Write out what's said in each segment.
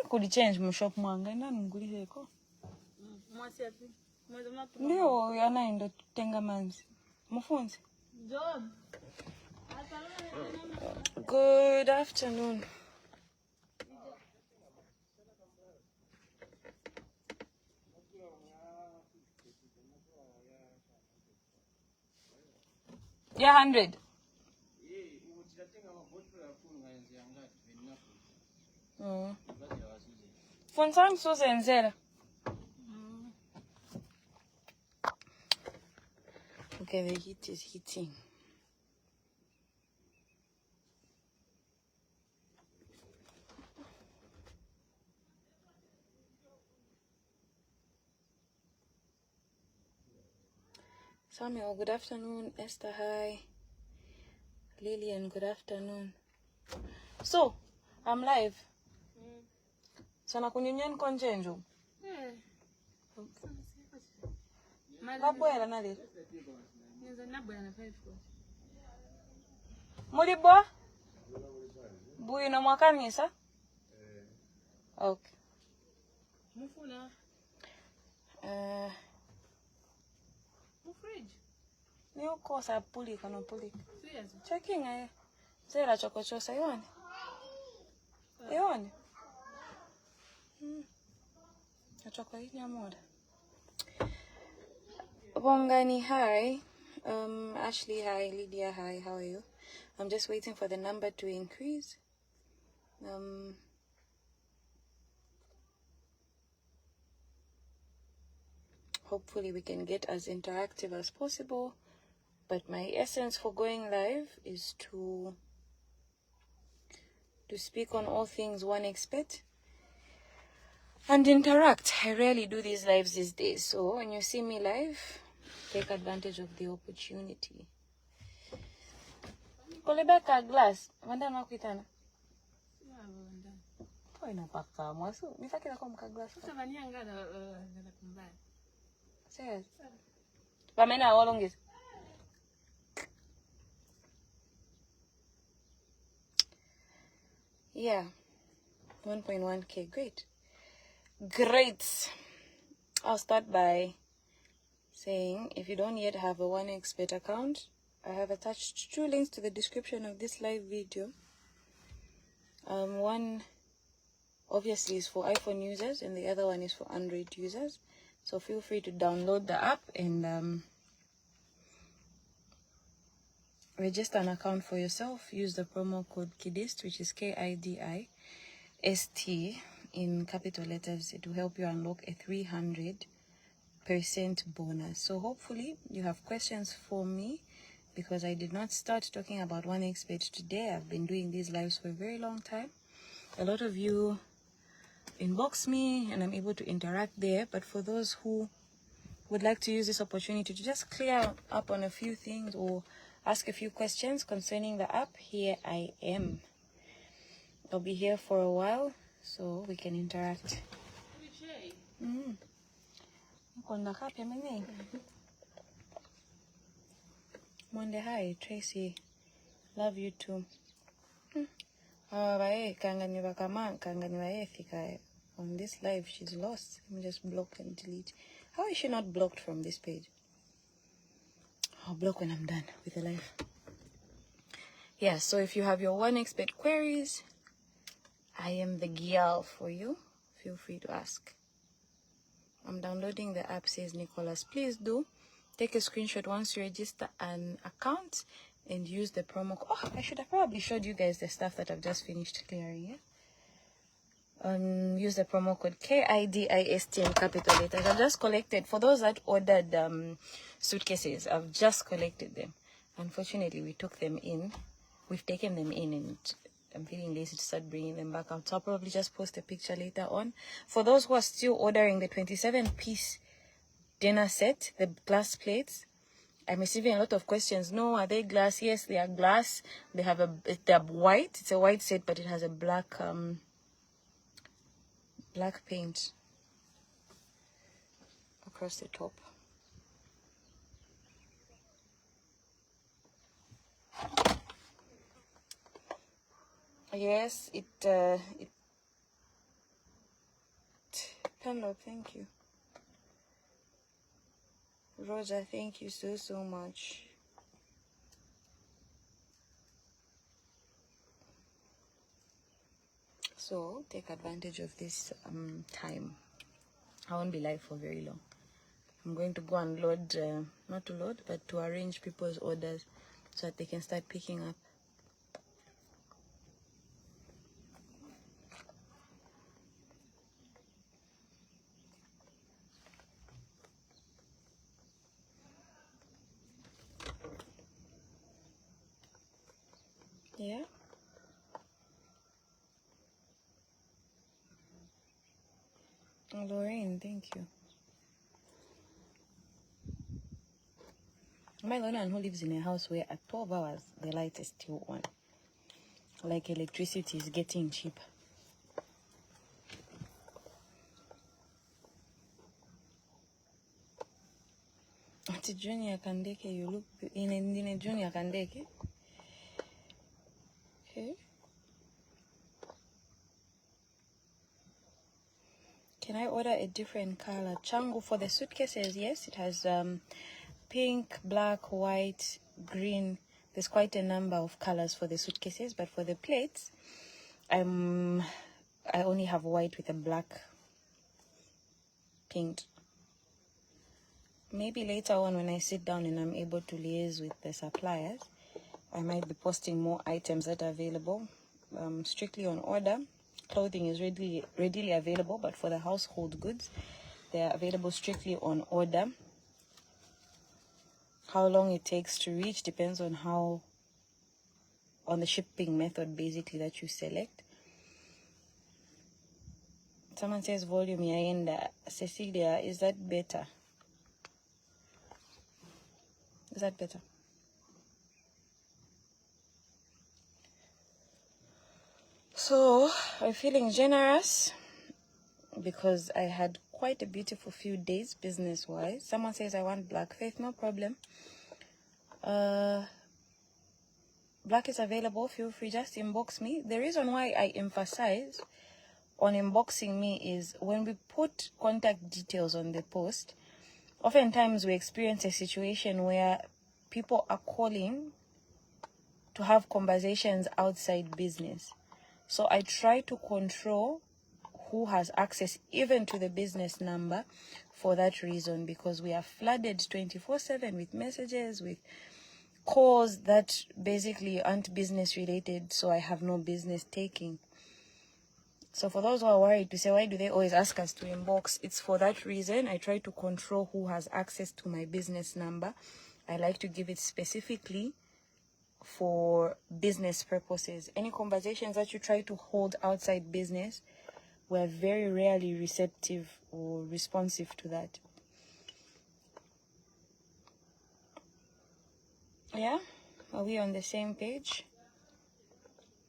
could change my shop mwanga na nguli heko. Ndio yanaenda tenga manzi. Mufunzi. Job. Good afternoon. Yeah, 100. Phone sound so sincere. Okay, the heat is heating. Samuel, good afternoon. Esther, hi. Lillian, good afternoon. So, I'm live. Sana kunyunyen konjenjo. Babwela nali. Mulibwa? Buino mwakanisa? Okay. Mufuna. Fridge. Ni ukosa pulika no pulika. Serious? Checking Zera chokochosa yone. Yone. Choko hii nyamoda. Bongani, hi. Ashley, hi. Lydia, hi. How are you? I'm just waiting for the number to increase. Hopefully we can get as interactive as possible. But my essence for going live is to speak on all things one expert and interact. I rarely do these lives these days, so when you see me live, take advantage of the opportunity. Kolebeka glass, wanda nakuitana. Kwa inapaka mwasu, nitakila kwa mka glass. Sasa banyanga na kumbaya. Serious. Bamena how long is? Yeah, 1.1k. Great. I'll start by saying if you don't yet have a One Expert account, I have attached 2 links to the description of this live video. One obviously is for iPhone users and the other one is for Android users. So feel free to download the app and register an account for yourself. Use the promo code Kidist, which is KIDIST in capital letters. It will help you unlock a 300% bonus. So hopefully you have questions for me, because I did not start talking about One Expert today. I've been doing these lives for a very long time. A lot of you inbox me and I'm able to interact there. But for those who would like to use this opportunity to just clear up on a few things or ask a few questions concerning the app, here I am. I'll be here for a while so we can interact. Monday, hi, Tracy. Love you too. On this live, she's lost. Let me just block and delete. How is she not blocked from this page? I'll block when I'm done with the live. Yeah, so if you have your One Expert queries, I am the girl for you. Feel free to ask. I'm downloading the app, says Nicholas. Please do take a screenshot once you register an account and use the promo code. Oh, I should have probably showed you guys the stuff that I've just finished clearing, yeah? Use the promo code KIDIST in capital letters. I've just collected, for those that ordered suitcases, I've just collected them. Unfortunately, we took them in. We've taken them in and I'm feeling lazy to start bringing them back out. So I'll probably just post a picture later on. For those who are still ordering the 27-piece dinner set, the glass plates, I'm receiving a lot of questions. No, are they glass? Yes, they are glass. They're white. It's a white set, but it has a black black paint across the top. Yes, Stand up, thank you. Rosa, thank you so much. So take advantage of this time. I won't be live for very long. I'm going to go and load, not to load, but to arrange people's orders so that they can start picking up. Yeah. Lorraine, thank you. Am I the only one who lives in a house where at 12 hours the light is still on? Like electricity is getting cheap. Auntie Junior Kandeke, you look in a Junior Kandeke. Okay. Can I order a different color? Changu for the suitcases, yes, it has pink, black, white, green. There's quite a number of colors for the suitcases, but for the plates, I only have white with a black paint. Maybe later on when I sit down and I'm able to liaise with the suppliers, I might be posting more items that are available, strictly on order. Clothing is readily available, but for the household goods, they are available strictly on order. How long it takes to reach depends on the shipping method basically that you select. Someone says volume yaenda. Cecilia, is that better? Is that better? So I'm feeling generous because I had quite a beautiful few days business-wise. Someone says I want black. Faith, no problem. Black is available. Feel free, just inbox me. The reason why I emphasize on inboxing me is when we put contact details on the post, oftentimes we experience a situation where people are calling to have conversations outside business. So I try to control who has access even to the business number for that reason, because we are flooded 24/7 with messages, with calls that basically aren't business related, so I have no business taking. So for those who are worried to say, why do they always ask us to inbox? It's for that reason. I try to control who has access to my business number. I like to give it specifically for business purposes. Any conversations that you try to hold outside business, we're very rarely receptive or responsive to that. Yeah? Are we on the same page?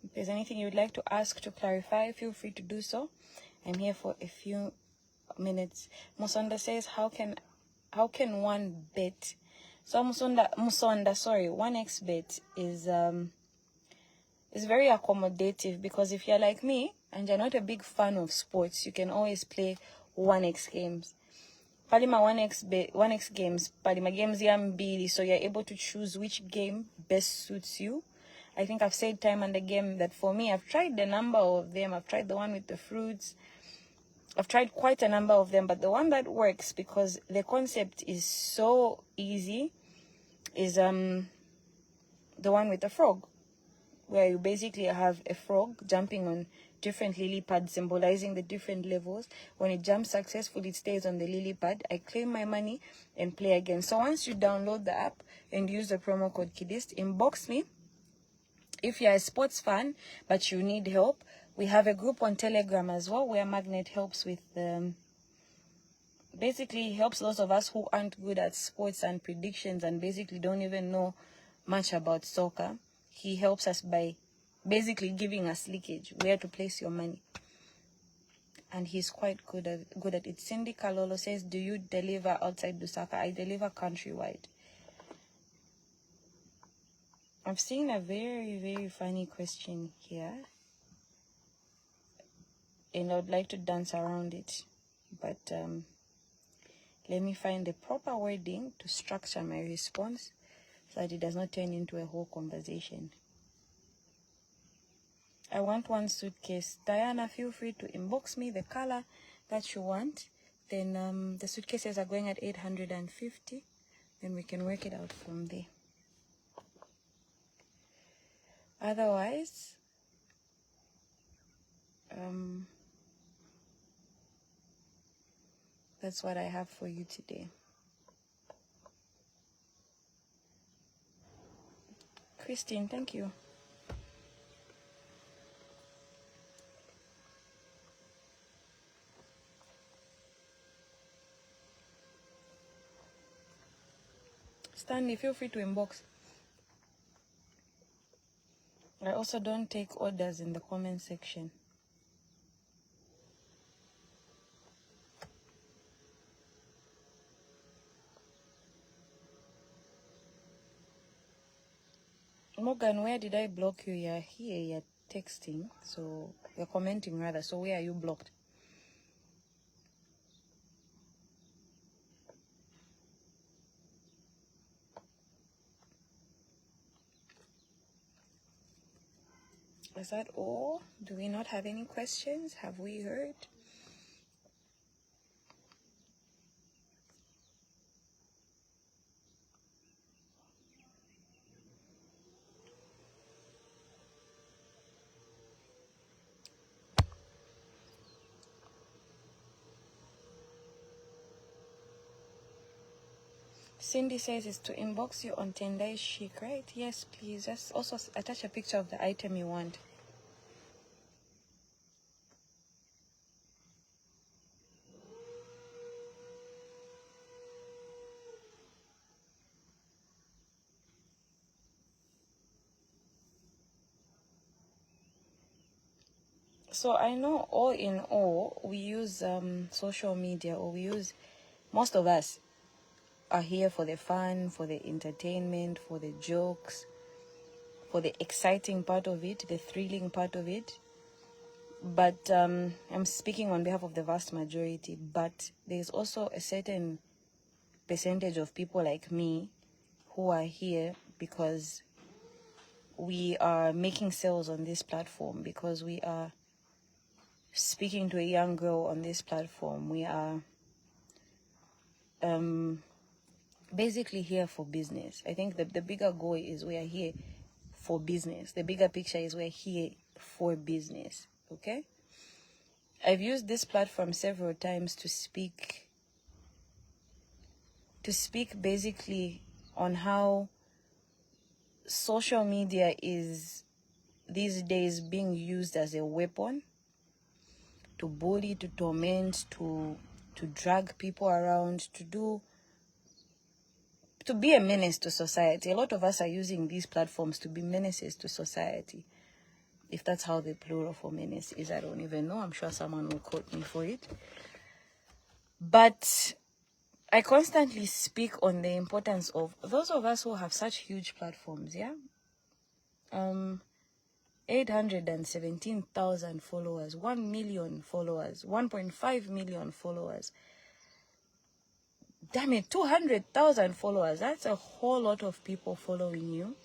If there's anything you would like to ask to clarify, feel free to do so. I'm here for a few minutes. Musonda says, how can one bet? So Musonda, sorry, 1xbet is very accommodative, because if you're like me and you're not a big fan of sports, you can always play 1x games. Palima 1x games, Palima games yambili, so you're able to choose which game best suits you. I think I've said time and again that for me, I've tried a number of them. I've tried the one with the fruits. I've tried quite a number of them, but the one that works, because the concept is so easy, is the one with the frog, where you basically have a frog jumping on different lily pads, symbolizing the different levels. When it jumps successfully, it stays on the lily pad. I claim my money and play again. So once you download the app and use the promo code Kidist, inbox me. If you're a sports fan but you need help, we have a group on Telegram as well, where Magnet helps with basically helps those of us who aren't good at sports and predictions and basically don't even know much about soccer. He helps us by basically giving us leakage, where to place your money. And he's quite good at it. Cindy Kalolo says, do you deliver outside Lusaka? I deliver countrywide. I've seen a very, very funny question here, and I would like to dance around it. but let me find the proper wording to structure my response so that it does not turn into a whole conversation. I want one suitcase. Diana, feel free to inbox me the color that you want. Then the suitcases are going at 850. Then we can work it out from there. Otherwise, that's what I have for you today. Christine, thank you. Stanley, feel free to inbox. I also don't take orders in the comment section. Morgan, where did I block you? You're here, you're texting, so you're commenting rather. So where are you blocked? Is that all? Do we not have any questions? Have we heard? Cindy says it's to inbox you on Tendai Chic, right? Yes, please. Just also attach a picture of the item you want. So I know all in all, we use social media, or most of us are here for the fun, for the entertainment, for the jokes, for the exciting part of it, the thrilling part of it. But I'm speaking on behalf of the vast majority, but there's also a certain percentage of people like me who are here because we are making sales on this platform, because we are speaking to a young girl on this platform. We are basically here for business. I think the bigger goal is we are here for business. The bigger picture is we're here for business, okay? I've used this platform several times to speak basically on how social media is these days being used as a weapon to bully, to torment, to drag people around, to be a menace to society. A lot of us are using these platforms to be menaces to society. If that's how the plural for menace is, I don't even know. I'm sure someone will quote me for it. But I constantly speak on the importance of those of us who have such huge platforms, yeah? 817,000 followers, 1 million followers, 1.5 million followers. Damn it, 200,000 followers. That's a whole lot of people following you.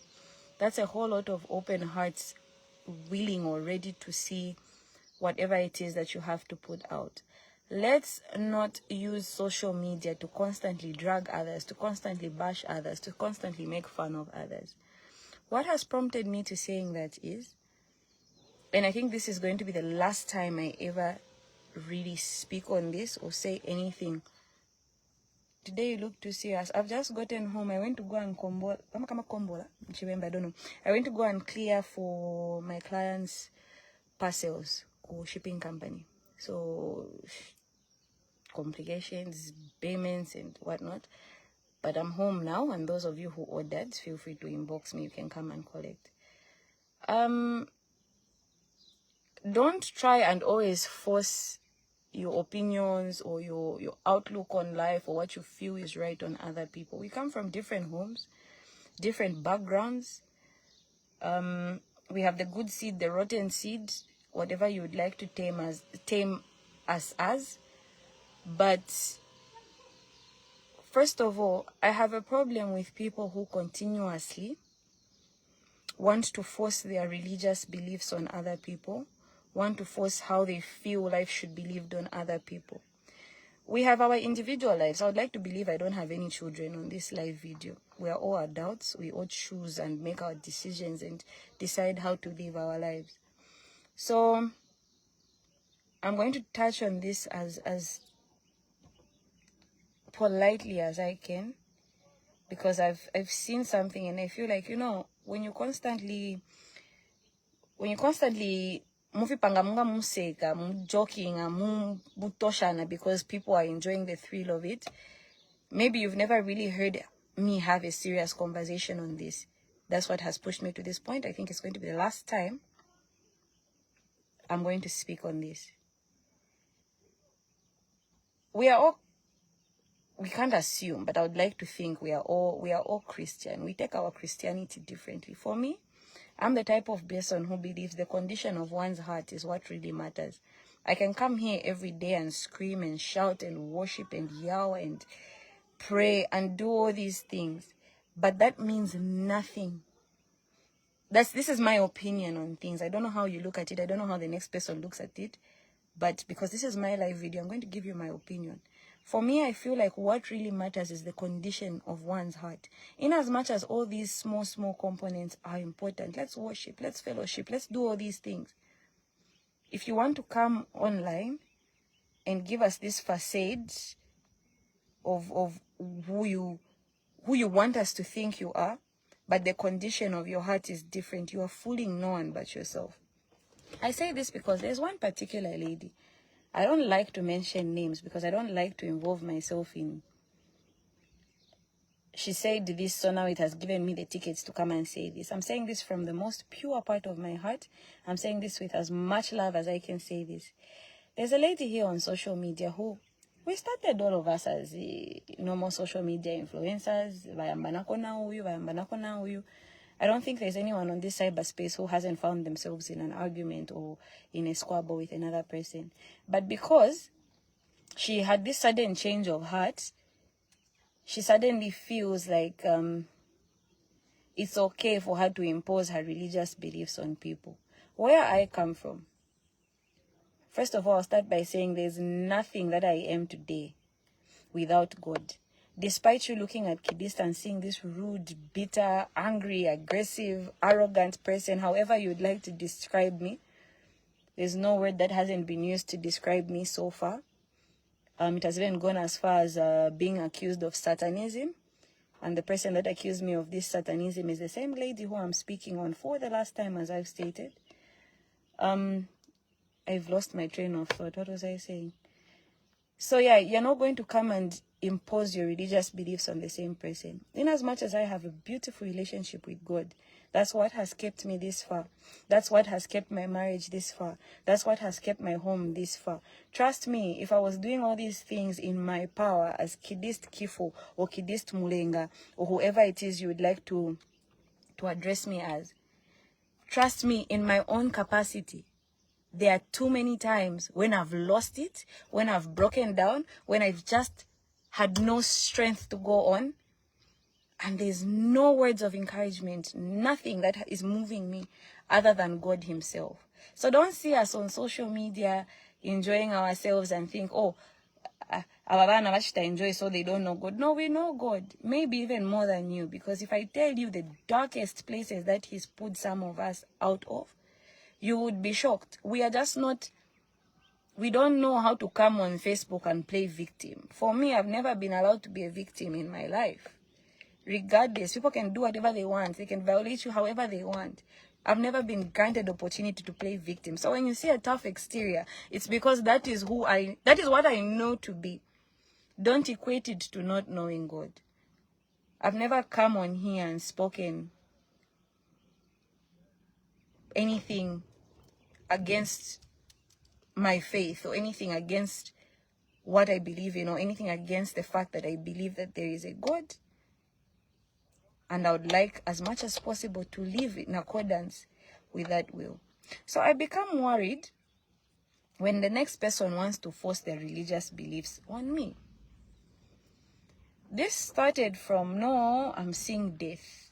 That's a whole lot of open hearts willing or ready to see whatever it is that you have to put out. Let's not use social media to constantly drag others, to constantly bash others, to constantly make fun of others. What has prompted me to saying that is, and I think this is going to be the last time I ever really speak on this or say anything. Today you look too serious. I've just gotten home. I went to go and kombola. I don't know. I went to go and clear for my clients' parcels or shipping company. So complications, payments and whatnot. But I'm home now, and those of you who ordered, feel free to inbox me. You can come and collect. Don't try and always force your opinions or your outlook on life or what you feel is right on other people. We come from different homes, different backgrounds. We have the good seed, the rotten seed, whatever you would like to tame us as. But first of all, I have a problem with people who continuously want to force their religious beliefs on other people, want to force how they feel life should be lived on other people. We have our individual lives. I would like to believe I don't have any children on this live video. We are all adults. We all choose and make our decisions and decide how to live our lives. So I'm going to touch on this as politely as I can, because I've seen something and I feel like, you know, when you constantly mufipanga munga museka, joking, butoshana because people are enjoying the thrill of it. Maybe you've never really heard me have a serious conversation on this. That's what has pushed me to this point. I think it's going to be the last time I'm going to speak on this. We can't assume, but I would like to think we are all Christian. We take our Christianity differently. For me, I'm the type of person who believes the condition of one's heart is what really matters. I can come here every day and scream and shout and worship and yell and pray and do all these things, but that means nothing. This is my opinion on things. I don't know how you look at it. I don't know how the next person looks at it, but because this is my live video, I'm going to give you my opinion. For me, I feel like what really matters is the condition of one's heart. In as much as all these small components are important, let's worship, let's fellowship, let's do all these things. If you want to come online and give us this facade of who you want us to think you are, but the condition of your heart is different, you are fooling no one but yourself. I say this because there's one particular lady. I don't like to mention names because I don't like to involve myself in. She said this, so now it has given me the tickets to come and say this. I'm saying this from the most pure part of my heart. I'm saying this with as much love as I can say this. There's a lady here on social media who, we started all of us as normal social media influencers. I don't think there's anyone on this cyberspace who hasn't found themselves in an argument or in a squabble with another person. But because she had this sudden change of heart, she suddenly feels like it's okay for her to impose her religious beliefs on people. Where I come from, first of all, I'll start by saying there's nothing that I am today without God. Despite you looking at Kidist and seeing this rude, bitter, angry, aggressive, arrogant person, however you'd like to describe me, there's no word that hasn't been used to describe me so far. It has even gone as far as being accused of Satanism. And the person that accused me of this Satanism is the same lady who I'm speaking on for the last time, as I've stated. I've lost my train of thought. What was I saying? So yeah, you're not going to come and impose your religious beliefs on the same person. In as much as I have a beautiful relationship with God, that's what has kept me this far. That's what has kept my marriage this far. That's what has kept my home this far. Trust me, if I was doing all these things in my power as Kidist Kifo or Kidist Mulenga or whoever it is you would like to address me as, trust me, in my own capacity, there are too many times when I've lost it, when I've broken down, when I've just had no strength to go on. And there's no words of encouragement, nothing that is moving me other than God himself. So don't see us on social media enjoying ourselves and think, oh, Ababana Vashita enjoy so they don't know God. No, we know God. Maybe even more than you. Because if I tell you the darkest places that he's put some of us out of, you would be shocked. We are just not, we don't know how to come on Facebook and play victim. For me, I've never been allowed to be a victim in my life. Regardless, people can do whatever they want. They can violate you however they want. I've never been granted opportunity to play victim. So when you see a tough exterior, it's because that is what I know to be. Don't equate it to not knowing God. I've never come on here and spoken anything against my faith or anything against what I believe in or anything against the fact that I believe that there is a God. And I would like as much as possible to live in accordance with that will. So I become worried when the next person wants to force their religious beliefs on me. This started from, no, I'm seeing death.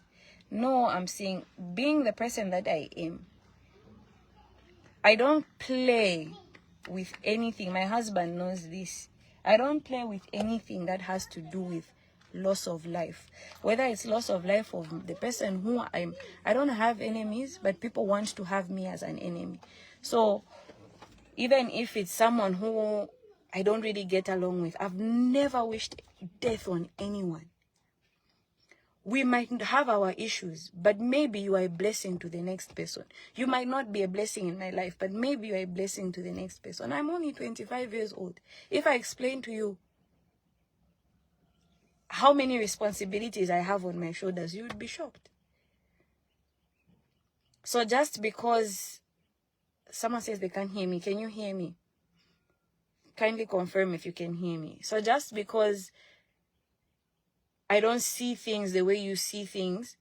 No, I'm seeing being the person that I am. I don't play with anything. My husband knows this. I don't play with anything that has to do with loss of life. Whether it's loss of life of the person who I don't have enemies, but people want to have me as an enemy. So even if it's someone who I don't really get along with, I've never wished death on anyone. We might have our issues, but maybe you are a blessing to the next person. You might not be a blessing in my life, but maybe you are a blessing to the next person. I'm only 25 years old. If I explain to you how many responsibilities I have on my shoulders, you would be shocked. So just because someone says they can't hear me, can you hear me? Kindly confirm if you can hear me. So just because I don't see things the way you see things,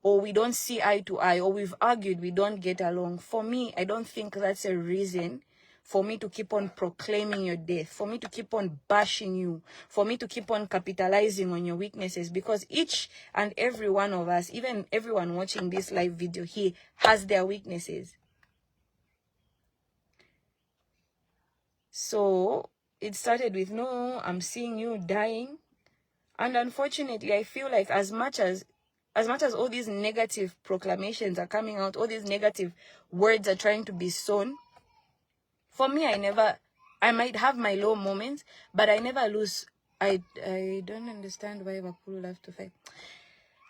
or we don't see eye to eye, or we've argued, we don't get along, for me, I don't think that's a reason for me to keep on proclaiming your death, for me to keep on bashing you, for me to keep on capitalizing on your weaknesses, because each and every one of us, even everyone watching this live video here, has their weaknesses. So it started with, no, I'm seeing you dying. And unfortunately, I feel like as much as all these negative proclamations are coming out, all these negative words are trying to be sown, for me, I might have my low moments, but I never lose. I don't understand why Bakulu have to fight.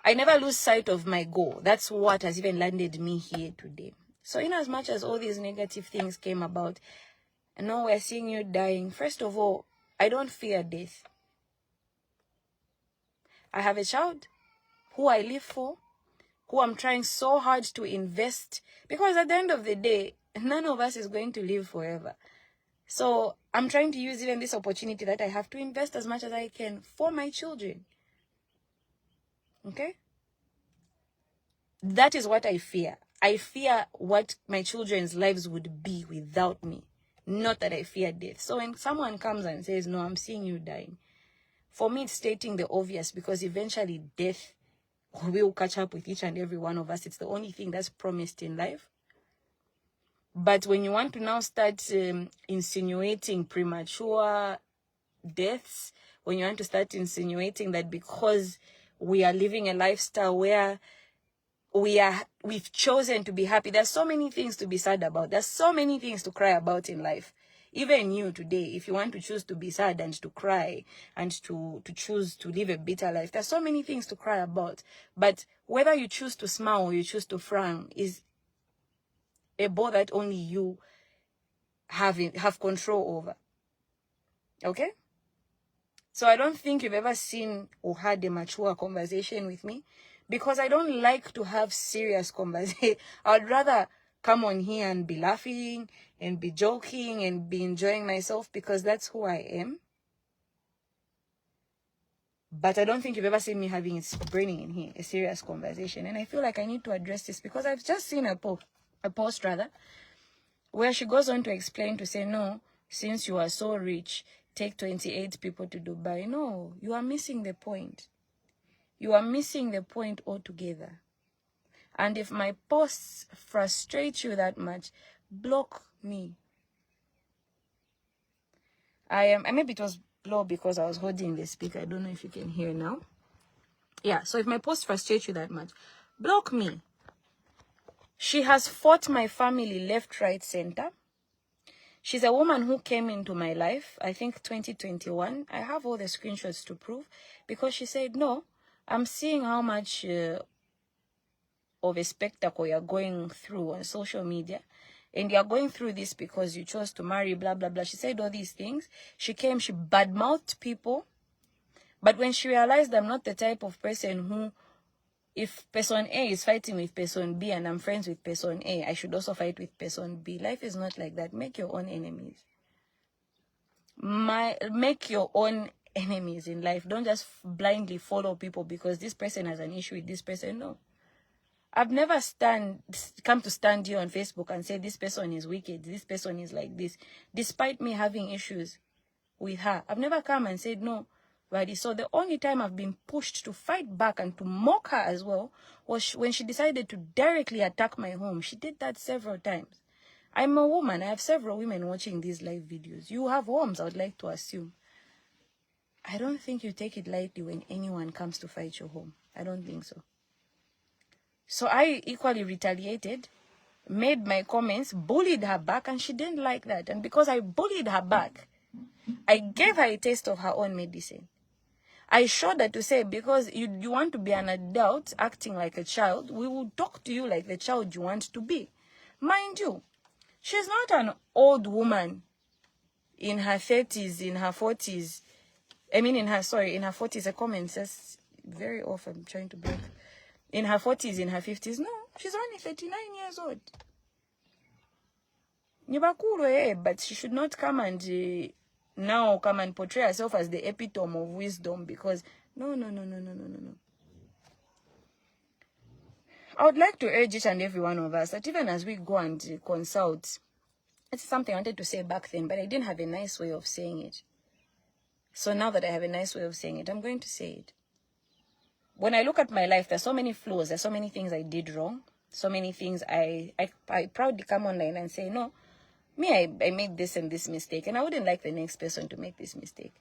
I never lose sight of my goal. That's what has even landed me here today. So in as much as all these negative things came about, and now we're seeing you dying, first of all, I don't fear death. I have a child who I live for, who I'm trying so hard to invest, because at the end of the day, none of us is going to live forever. So I'm trying to use even this opportunity that I have to invest as much as I can for my children. Okay? That is what I fear. I fear what my children's lives would be without me. Not that I fear death. So when someone comes and says, no, I'm seeing you dying, for me, it's stating the obvious, because eventually death will catch up with each and every one of us. It's the only thing that's promised in life. But when you want to now start insinuating premature deaths, when you want to start insinuating that because we are living a lifestyle where we've chosen to be happy, there's so many things to be sad about. There's so many things to cry about in life. Even you today, if you want to choose to be sad and to cry and to choose to live a bitter life, there's so many things to cry about. But whether you choose to smile or you choose to frown is a ball that only you have control over. Okay? So I don't think you've ever seen or had a mature conversation with me, because I don't like to have serious conversation. I'd rather come on here and be laughing and be joking and be enjoying myself, because that's who I am. But I don't think you've ever seen me having it burning in here, a serious conversation. And I feel like I need to address this, because I've just seen a post where she goes on to explain, to say, no, since you are so rich, take 28 people to Dubai. No, you are missing the point. You are missing the point altogether. And if my posts frustrate you that much, block me. Maybe it was low because I was holding the speaker. I don't know if you can hear now. Yeah, so if my posts frustrate you that much, block me. She has fought my family left, right, center. She's a woman who came into my life, I think 2021. I have all the screenshots to prove, because she said, no, I'm seeing how much of a spectacle you're going through on social media. And you're going through this because you chose to marry, blah, blah, blah. She said all these things. She came, she badmouthed people. But when she realized I'm not the type of person who, if person A is fighting with person B and I'm friends with person A, I should also fight with person B. Life is not like that. Make your own enemies. Make your own enemies in life. Don't just blindly follow people because this person has an issue with this person. No. I've never come to stand here on Facebook and say this person is wicked, this person is like this, despite me having issues with her. I've never come and said no, buddy. So the only time I've been pushed to fight back and to mock her as well was when she decided to directly attack my home. She did that several times. I'm a woman. I have several women watching these live videos. You have homes, I would like to assume. I don't think you take it lightly when anyone comes to fight your home. I don't think so. So I equally retaliated, made my comments, bullied her back, and she didn't like that. And because I bullied her back, I gave her a taste of her own medicine. I showed her to say, because you want to be an adult acting like a child, we will talk to you like the child you want to be. Mind you, she's not an old woman in her 30s, in her 40s. I mean, in her 40s. A comment says very off. I'm trying to break. In her 40s, in her 50s. No, she's only 39 years old. But she should not come and now come and portray herself as the epitome of wisdom, because no. I would like to urge each and every one of us that even as we go and consult, it's something I wanted to say back then, but I didn't have a nice way of saying it. So now that I have a nice way of saying it, I'm going to say it. When I look at my life, there's so many flaws, there's so many things I did wrong, so many things I proudly come online and say, no, I made this and this mistake, and I wouldn't like the next person to make this mistake.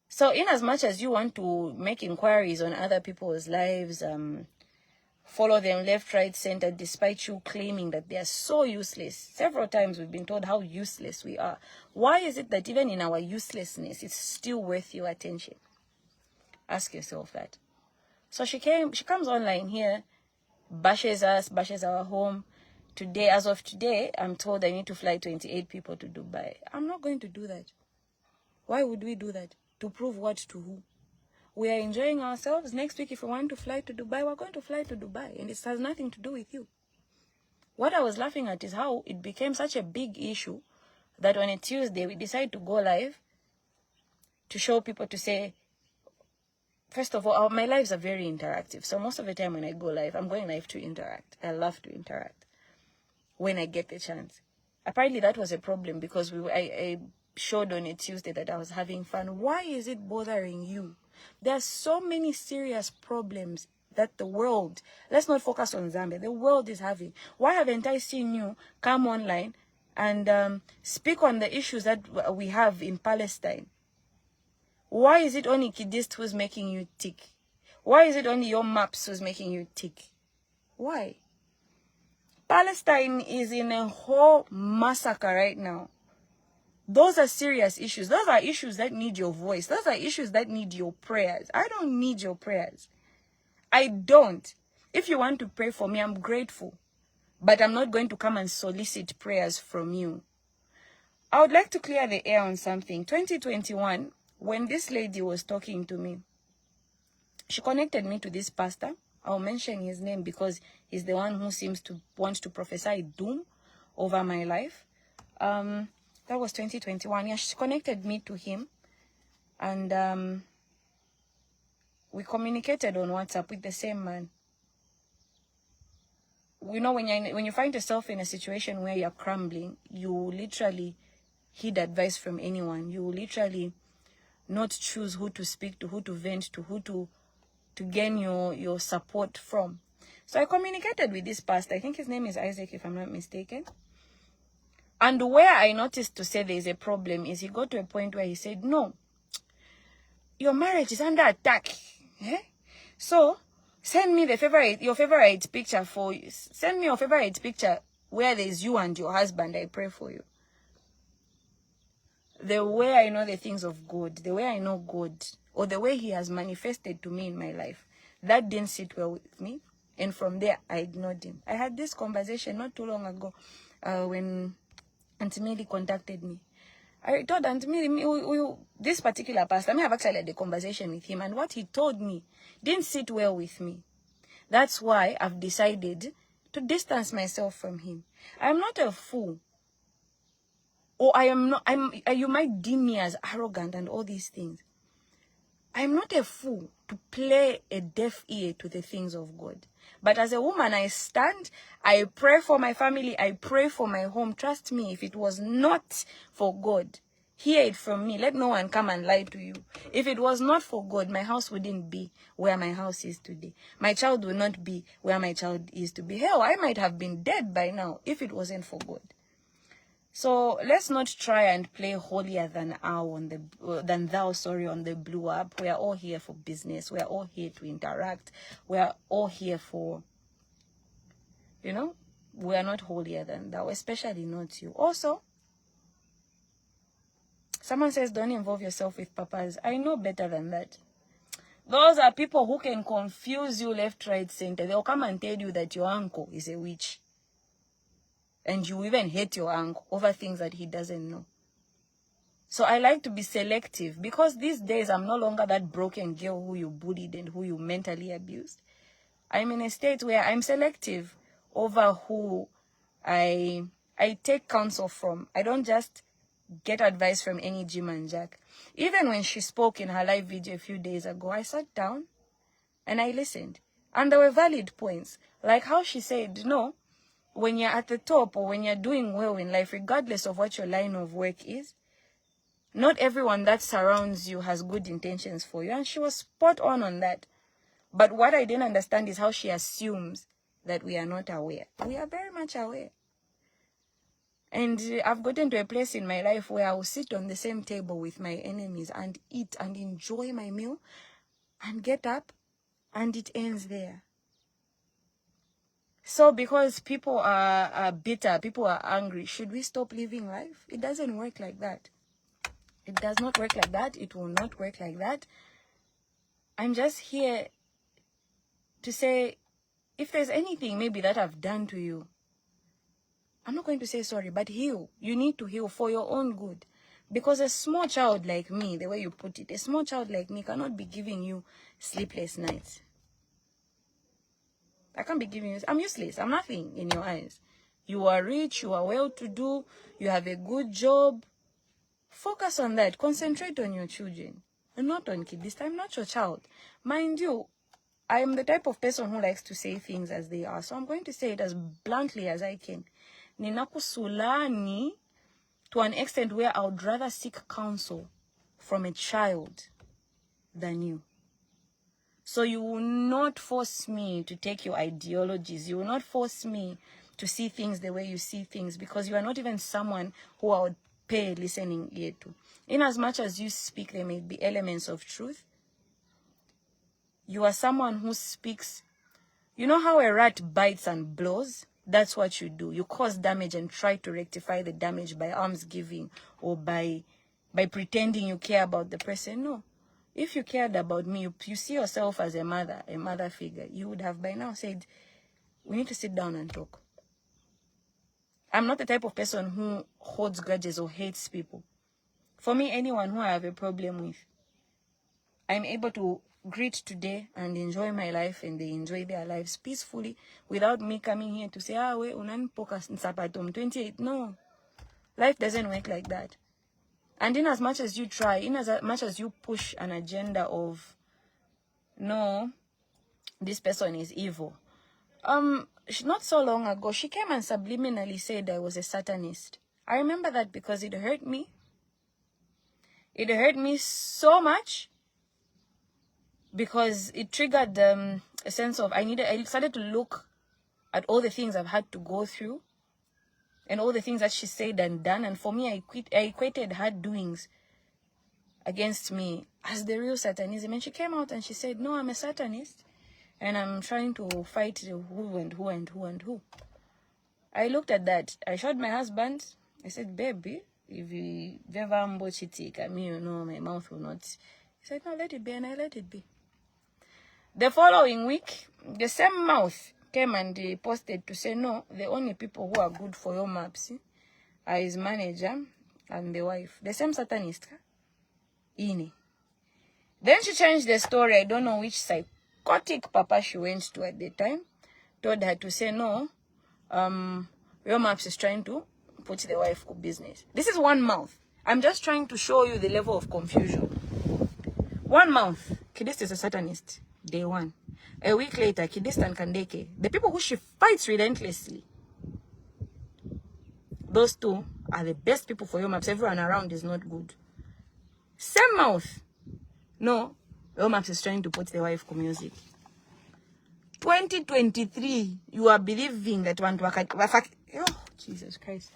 So in as much as you want to make inquiries on other people's lives, follow them left, right, center, despite you claiming that they are so useless. Several times we've been told how useless we are. Why is it that even in our uselessness, it's still worth your attention? Ask yourself that. So she comes online here, bashes us, bashes our home. Today, as of today, I'm told I need to fly 28 people to Dubai. I'm not going to do that. Why would we do that? To prove what to who? We are enjoying ourselves. Next week, if we want to fly to Dubai, we're going to fly to Dubai. And it has nothing to do with you. What I was laughing at is how it became such a big issue that on a Tuesday, we decided to go live to show people, to say, first of all, my lives are very interactive. So most of the time when I go live, I'm going live to interact. I love to interact when I get the chance. Apparently that was a problem because I showed on a Tuesday that I was having fun. Why is it bothering you? There are so many serious problems that the world, let's not focus on Zambia, the world is having. Why haven't I seen you come online and speak on the issues that we have in Palestine? Why is it only Kidist who's making you tick? Why is it only your maps who's making you tick? Why? Palestine is in a whole massacre right now. Those are serious issues. Those are issues that need your voice. Those are issues that need your prayers. I don't need your prayers. I don't. If you want to pray for me, I'm grateful. But I'm not going to come and solicit prayers from you. I would like to clear the air on something. 2021, when this lady was talking to me, she connected me to this pastor. I'll mention his name because he's the one who seems to want to prophesy doom over my life. That was 2021. Yeah, she connected me to him. And we communicated on WhatsApp with the same man. You know, when you find yourself in a situation where you're crumbling, you literally heed advice from anyone. You literally not choose who to speak to, who to vent to, who to gain your support from. So I communicated with this pastor. I think his name is Isaac, if I'm not mistaken. And where I noticed to say there's a problem is he got to a point where he said, no, your marriage is under attack. Eh? So send me your favorite picture for you. Send me your favorite picture where there's you and your husband. I pray for you. The way I know the things of God, the way I know God, or the way he has manifested to me in my life, that didn't sit well with me. And from there, I ignored him. I had this conversation not too long ago when Auntie Millie contacted me. I told Auntie Millie, this particular pastor, I have actually had a conversation with him, and what he told me didn't sit well with me. That's why I've decided to distance myself from him. I'm not a fool. Or you might deem me as arrogant and all these things. I'm not a fool to play a deaf ear to the things of God. But as a woman, I stand, I pray for my family, I pray for my home. Trust me, if it was not for God, hear it from me. Let no one come and lie to you. If it was not for God, my house wouldn't be where my house is today. My child would not be where my child is to be. Hell, I might have been dead by now if it wasn't for God. So let's not try and play holier than thou on the blue app. We are all here for business. We are all here to interact. We are all here for, we are not holier than thou, especially not you. Also, someone says don't involve yourself with papas. I know better than that. Those are people who can confuse you left, right, center. They'll come and tell you that your uncle is a witch. And you even hate your uncle over things that he doesn't know. So I like to be selective, because these days I'm no longer that broken girl who you bullied and who you mentally abused. I'm in a state where I'm selective over who I take counsel from. I don't just get advice from any Jim and Jack. Even when she spoke in her live video a few days ago, I sat down and I listened. And there were valid points. Like how she said, no, when you're at the top or when you're doing well in life, regardless of what your line of work is, not everyone that surrounds you has good intentions for you. And she was spot on that. But what I didn't understand is how she assumes that we are not aware. We are very much aware. And I've gotten to a place in my life where I will sit on the same table with my enemies and eat and enjoy my meal and get up and it ends there. So because people are bitter, people are angry, should we stop living life? It doesn't work like that. It does not work like that. It will not work like that. I'm just here to say, if there's anything maybe that I've done to you, I'm not going to say sorry, but heal. You need to heal for your own good. Because a small child like me, the way you put it, a small child like me cannot be giving you sleepless nights. I can't be giving you, I'm useless. I'm nothing in your eyes. You are rich, you are well-to-do, you have a good job. Focus on that. Concentrate on your children and not on Kidist. I'm not your child. Mind you, I am the type of person who likes to say things as they are. So I'm going to say it as bluntly as I can. Ninakusulani to an extent where I would rather seek counsel from a child than you. So you will not force me to take your ideologies. You will not force me to see things the way you see things, because you are not even someone who I would pay listening ear to. In as much as you speak, there may be elements of truth. You are someone who speaks. You know how a rat bites and blows? That's what you do. You cause damage and try to rectify the damage by alms giving or by pretending you care about the person. No. If you cared about me, you see yourself as a mother figure, you would have by now said, we need to sit down and talk. I'm not the type of person who holds grudges or hates people. For me, anyone who I have a problem with, I'm able to greet today and enjoy my life, and they enjoy their lives peacefully without me coming here to say, we unanipoka nsapatom 28. No, life doesn't work like that. And in as much as you try, in as much as you push an agenda of, no, this person is evil. Not so long ago, she came and subliminally said I was a Satanist. I remember that because it hurt me. It hurt me so much because it triggered a sense of I started to look at all the things I've had to go through and all the things that she said and done. And for me, I equated her doings against me as the real Satanism. And she came out and she said, no, I'm a Satanist. And I'm trying to fight who and who and who and who. I looked at that. I showed my husband. I said, baby, if you ever ambochitik, I mean, my mouth will not. He said, no, let it be. And I let it be. The following week, the same mouth came and posted to say, no, the only people who are good for your maps are his manager and the wife. The same Satanist. Ini. Then she changed the story. I don't know which psychotic papa she went to at the time. Told her to say, no, your maps is trying to put the wife to business. This is one mouth. I'm just trying to show you the level of confusion. 1 month, Kidist is a Satanist. Day 1. A week later, Kidist and Kandeke, the people who she fights relentlessly, those two are the best people for Yomaps. Everyone around is not good. Same mouth. No, Yomaps is trying to put the wife to music. 2023, you are believing that one oh, Jesus Christ.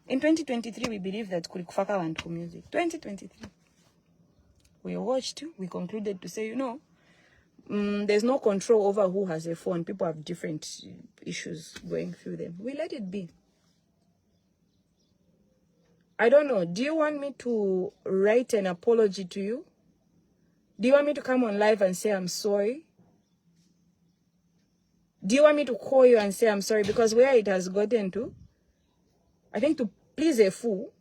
In 2023, we believe that Kurikufaka want to music. 2023. We watched, we concluded to say, you know, there's no control over who has a phone. People have different issues going through them. We let it be. I don't know. Do you want me to write an apology to you? Do you want me to come on live and say I'm sorry? Do you want me to call you and say I'm sorry? Because where it has gotten to, I think to please a fool,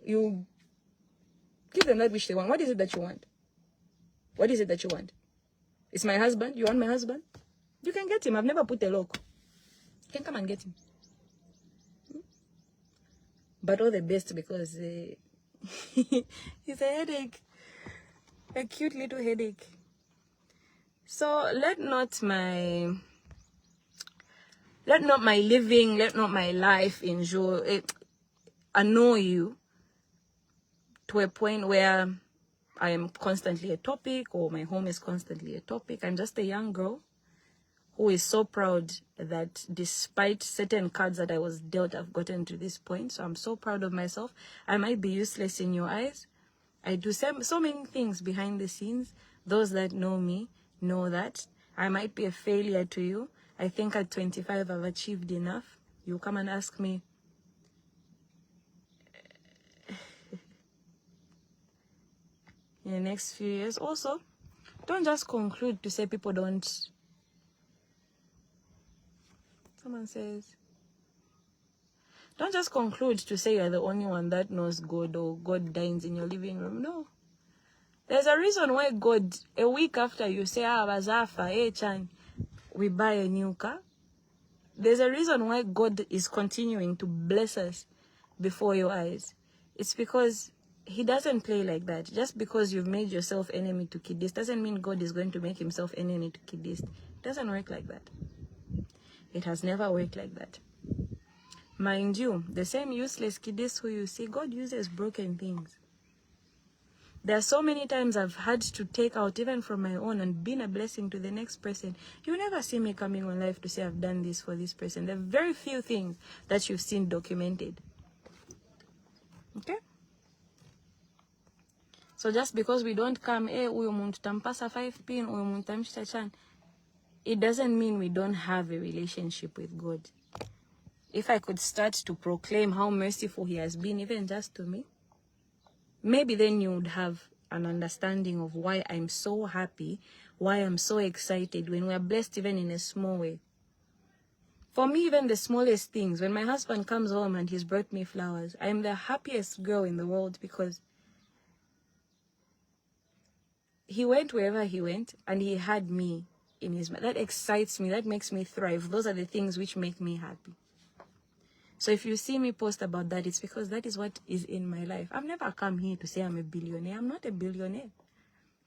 you give them that which they want. What is it that you want? What is it that you want? It's my husband. You want my husband? You can get him. I've never put a lock. You can come and get him. But all the best, because it's a headache. A cute little headache. So let not my living, let not my life annoy you to a point where I am constantly a topic, or my home is constantly a topic. I'm just a young girl who is so proud that despite certain cards that I was dealt, I've gotten to this point. So I'm so proud of myself. I might be useless in your eyes. I do so many things behind the scenes. Those that know me know that. I might be a failure to you. I think at 25 I've achieved enough. You come and ask me, in the next few years. Also, don't just conclude to say people don't. Someone says, don't just conclude to say you're the only one that knows God, or God dines in your living room. No. There's a reason why God, a week after you say, Bazafa, hey Chan, we buy a new car. There's a reason why God is continuing to bless us before your eyes. It's because he doesn't play like that. Just because you've made yourself enemy to Kidist doesn't mean God is going to make himself enemy to Kidist. It doesn't work like that. It has never worked like that. Mind you, the same useless Kidist who you see, God uses broken things. There are so many times I've had to take out even from my own and been a blessing to the next person. You never see me coming on live to say I've done this for this person. There are very few things that you've seen documented. Okay? So just because we don't come, uyo muntu tampasa 5 pin, uyo muntu tamshita chan, it doesn't mean we don't have a relationship with God. If I could start to proclaim how merciful he has been, even just to me, maybe then you would have an understanding of why I'm so happy, why I'm so excited when we're blessed even in a small way. For me, even the smallest things, when my husband comes home and he's brought me flowers, I'm the happiest girl in the world, because he went wherever he went and he had me in his mind. That excites me. That makes me thrive. Those are the things which make me happy. So if you see me post about that, it's because that is what is in my life. I've never come here to say I'm a billionaire. I'm not a billionaire.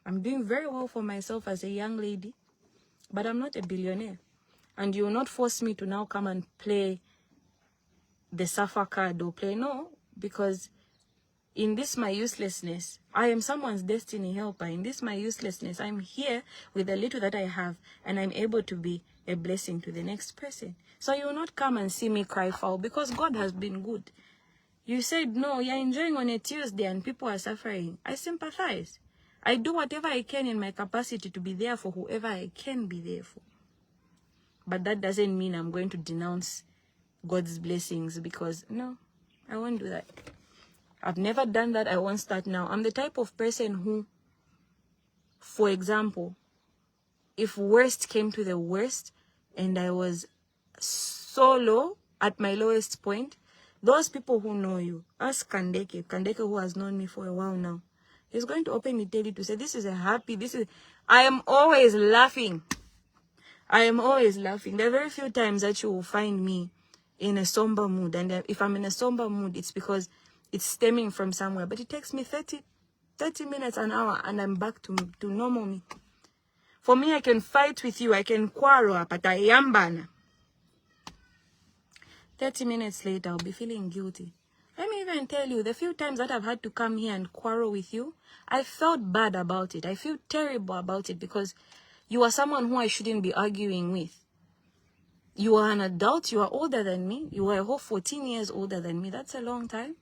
I'm doing very well for myself as a young lady, but I'm not a billionaire. And you will not force me to now come and play the suffer card or play. No, because in this my uselessness, I am someone's destiny helper. In this my uselessness, I'm here with the little that I have, and I'm able to be a blessing to the next person. So you will not come and see me cry foul, because God has been good. You said, no, you're enjoying on a Tuesday and people are suffering. I sympathize. I do whatever I can in my capacity to be there for whoever I can be there for. But that doesn't mean I'm going to denounce God's blessings, because no, I won't do that. I've never done that. I won't start now. I'm the type of person who, for example, if worst came to the worst and I was so low at my lowest point, those people who know you, ask Kandeke who has known me for a while now, he's going to openly tell you to say, this is a happy, I am always laughing. I am always laughing. There are very few times that you will find me in a somber mood. And if I'm in a somber mood, it's because it's stemming from somewhere. But it takes me 30 30 minutes, an hour, and I'm back to normal me. For me, I can fight with you, I can quarrel, but I am bana. 30 minutes later, I'll be feeling guilty. Let me even tell you, the few times that I've had to come here and quarrel with you, I felt bad about it. I feel terrible about it because you are someone who I shouldn't be arguing with. You are an adult, you are older than me. You are a whole 14 years older than me. That's a long time.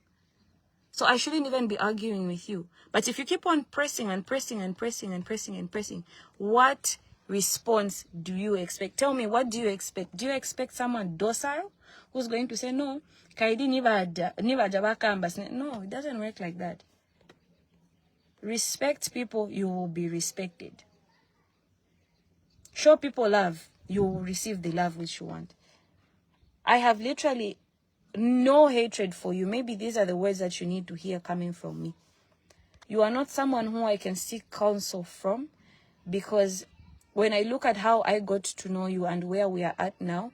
So I shouldn't even be arguing with you. But if you keep on pressing and pressing and pressing and pressing and pressing, what response do you expect? Tell me, what do you expect? Do you expect someone docile who's going to say, no, Kaidi never jabaka? No, it doesn't work like that. Respect people, you will be respected. Show people love, you will receive the love which you want. I have literally no hatred for you. Maybe these are the words that you need to hear coming from me. You are not someone who I can seek counsel from, because when I look at how I got to know you and where we are at now,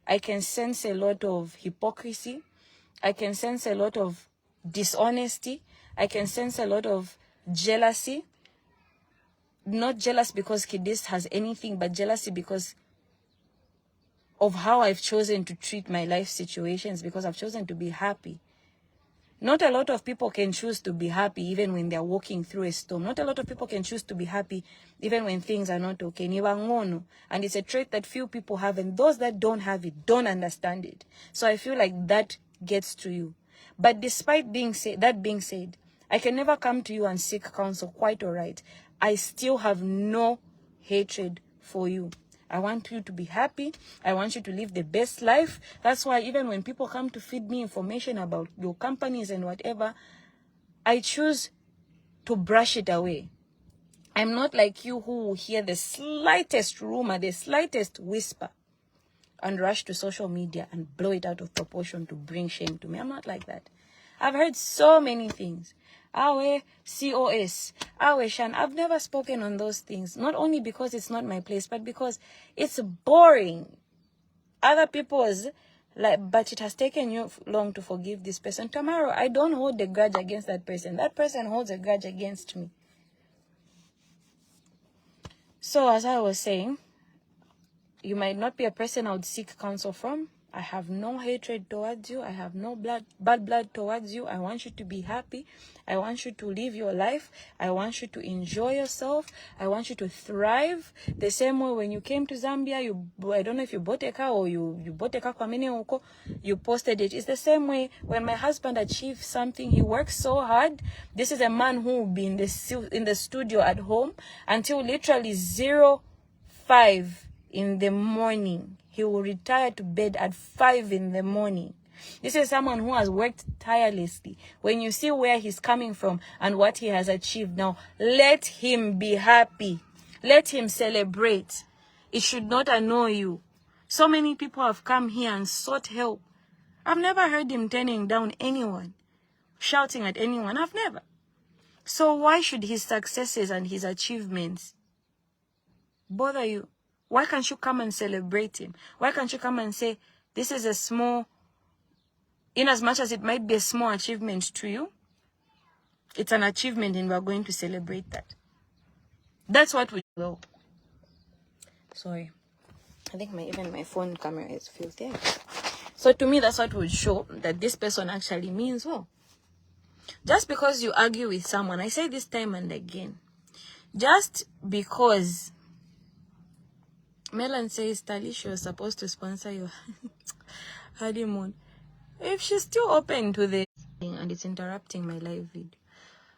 I can sense a lot of hypocrisy. I can sense a lot of dishonesty. I can sense a lot of jealousy. Not jealous because Kidist has anything, but jealousy because of how I've chosen to treat my life situations, because I've chosen to be happy. Not a lot of people can choose to be happy even when they're walking through a storm. Not a lot of people can choose to be happy even when things are not okay. And it's a trait that few people have, and those that don't have it don't understand it. So I feel like that gets to you. But despite being said, I can never come to you and seek counsel. Quite all right. I still have no hatred for you. I want you to be happy. I want you to live the best life. That's why even when people come to feed me information about your companies and whatever, I choose to brush it away. I'm not like you who will hear the slightest rumor, the slightest whisper, and rush to social media and blow it out of proportion to bring shame to me. I'm not like that. I've heard so many things. Awe, COS, Awe, Shan. I've never spoken on those things. Not only because it's not my place, but because it's boring. Other people's, but it has taken you long to forgive this person. Tomorrow, I don't hold a grudge against that person. That person holds a grudge against me. So, as I was saying, you might not be a person I would seek counsel from. I have no hatred towards you. I have no bad blood towards you. I want you to be happy. I want you to live your life. I want you to enjoy yourself. I want you to thrive. The same way when you came to Zambia, I don't know if you bought a car or you bought a car kwa mene huko, you posted it. It's the same way when my husband achieved something. He works so hard. This is a man who will be in the studio at home until literally 05 in the morning. He will retire to bed at 5 in the morning. This is someone who has worked tirelessly. When you see where he's coming from and what he has achieved now, let him be happy. Let him celebrate. It should not annoy you. So many people have come here and sought help. I've never heard him turning down anyone, shouting at anyone. I've never. So why should his successes and his achievements bother you? Why can't you come and celebrate him? Why can't you come and say, this is a small, in as much as it might be a small achievement to you, it's an achievement and we're going to celebrate that. That's what we do. Sorry. I think even my phone camera is filthy. So to me, that's what would show that this person actually means well. Just because you argue with someone, I say this time and again, just because Melan says Talish was supposed to sponsor your honeymoon. If she's still open to this thing and it's interrupting my live video,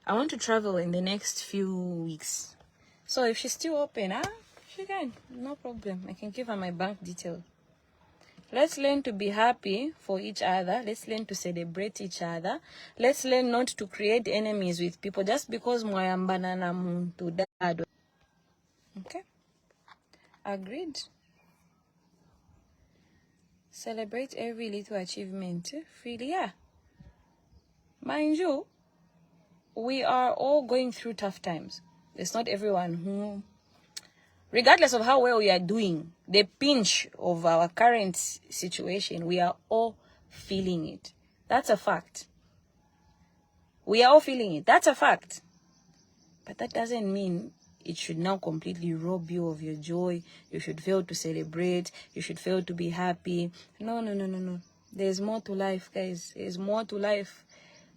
I want to travel in the next few weeks. So if she's still open, she can. No problem. I can give her my bank details. Let's learn to be happy for each other. Let's learn to celebrate each other. Let's learn not to create enemies with people just because moyambana na muntu dad. Okay? Agreed. Celebrate every little achievement freely. Yeah. Mind you, we are all going through tough times. There's not everyone who, regardless of how well we are doing, the pinch of our current situation, we are all feeling it. That's a fact. We are all feeling it. That's a fact. But that doesn't mean it should now completely rob you of your joy. You should fail to celebrate. You should fail to be happy. No, no, no, no, no. There's more to life, guys. There's more to life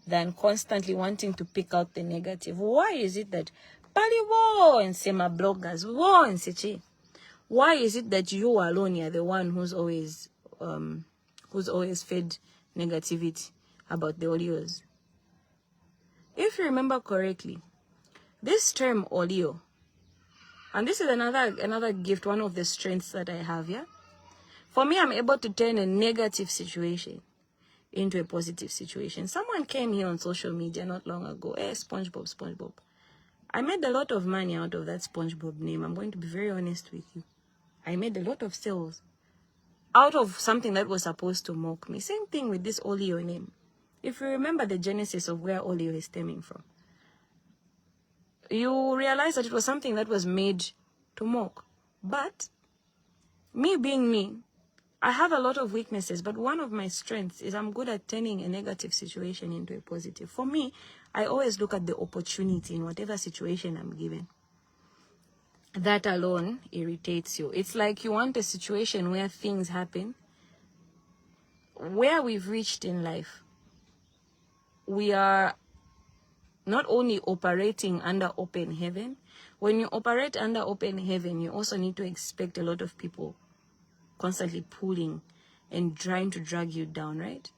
than constantly wanting to pick out the negative. Why is it that Pali wo and Sema bloggers, wo and Sechi? Why is it that you alone are the one who's always fed negativity about the Olios? If you remember correctly, this term Olio, and this is another gift, one of the strengths that I have, yeah? For me, I'm able to turn a negative situation into a positive situation. Someone came here on social media not long ago, SpongeBob, SpongeBob. I made a lot of money out of that SpongeBob name. I'm going to be very honest with you. I made a lot of sales out of something that was supposed to mock me. Same thing with this Olio name. If you remember the genesis of where Olio is stemming from, you realize that it was something that was made to mock. But me being me, I have a lot of weaknesses, but one of my strengths is I'm good at turning a negative situation into a positive. For me, I always look at the opportunity in whatever situation I'm given. That alone irritates you. It's like you want a situation where things happen. Where we've reached in life, we are not only operating under open heaven. When you operate under open heaven, you also need to expect a lot of people constantly pulling and trying to drag you down, right?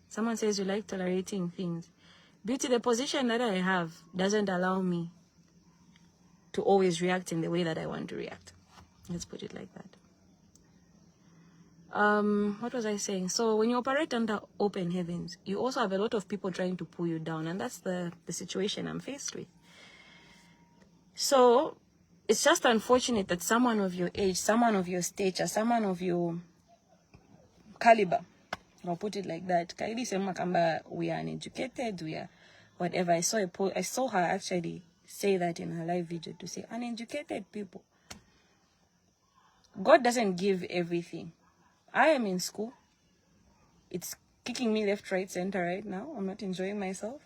Someone says you like tolerating things. Beauty, the position that I have doesn't allow me to always react in the way that I want to react. Let's put it like that. What was I saying? So when you operate under open heavens, you also have a lot of people trying to pull you down, and that's the situation I'm faced with. So it's just unfortunate that someone of your age, someone of your stature, someone of your caliber, I'll put it like that, we are uneducated, we are whatever. I saw her actually say that in her live video, to say uneducated people. God doesn't give everything. I am in school. It's kicking me left, right, center right now. I'm not enjoying myself.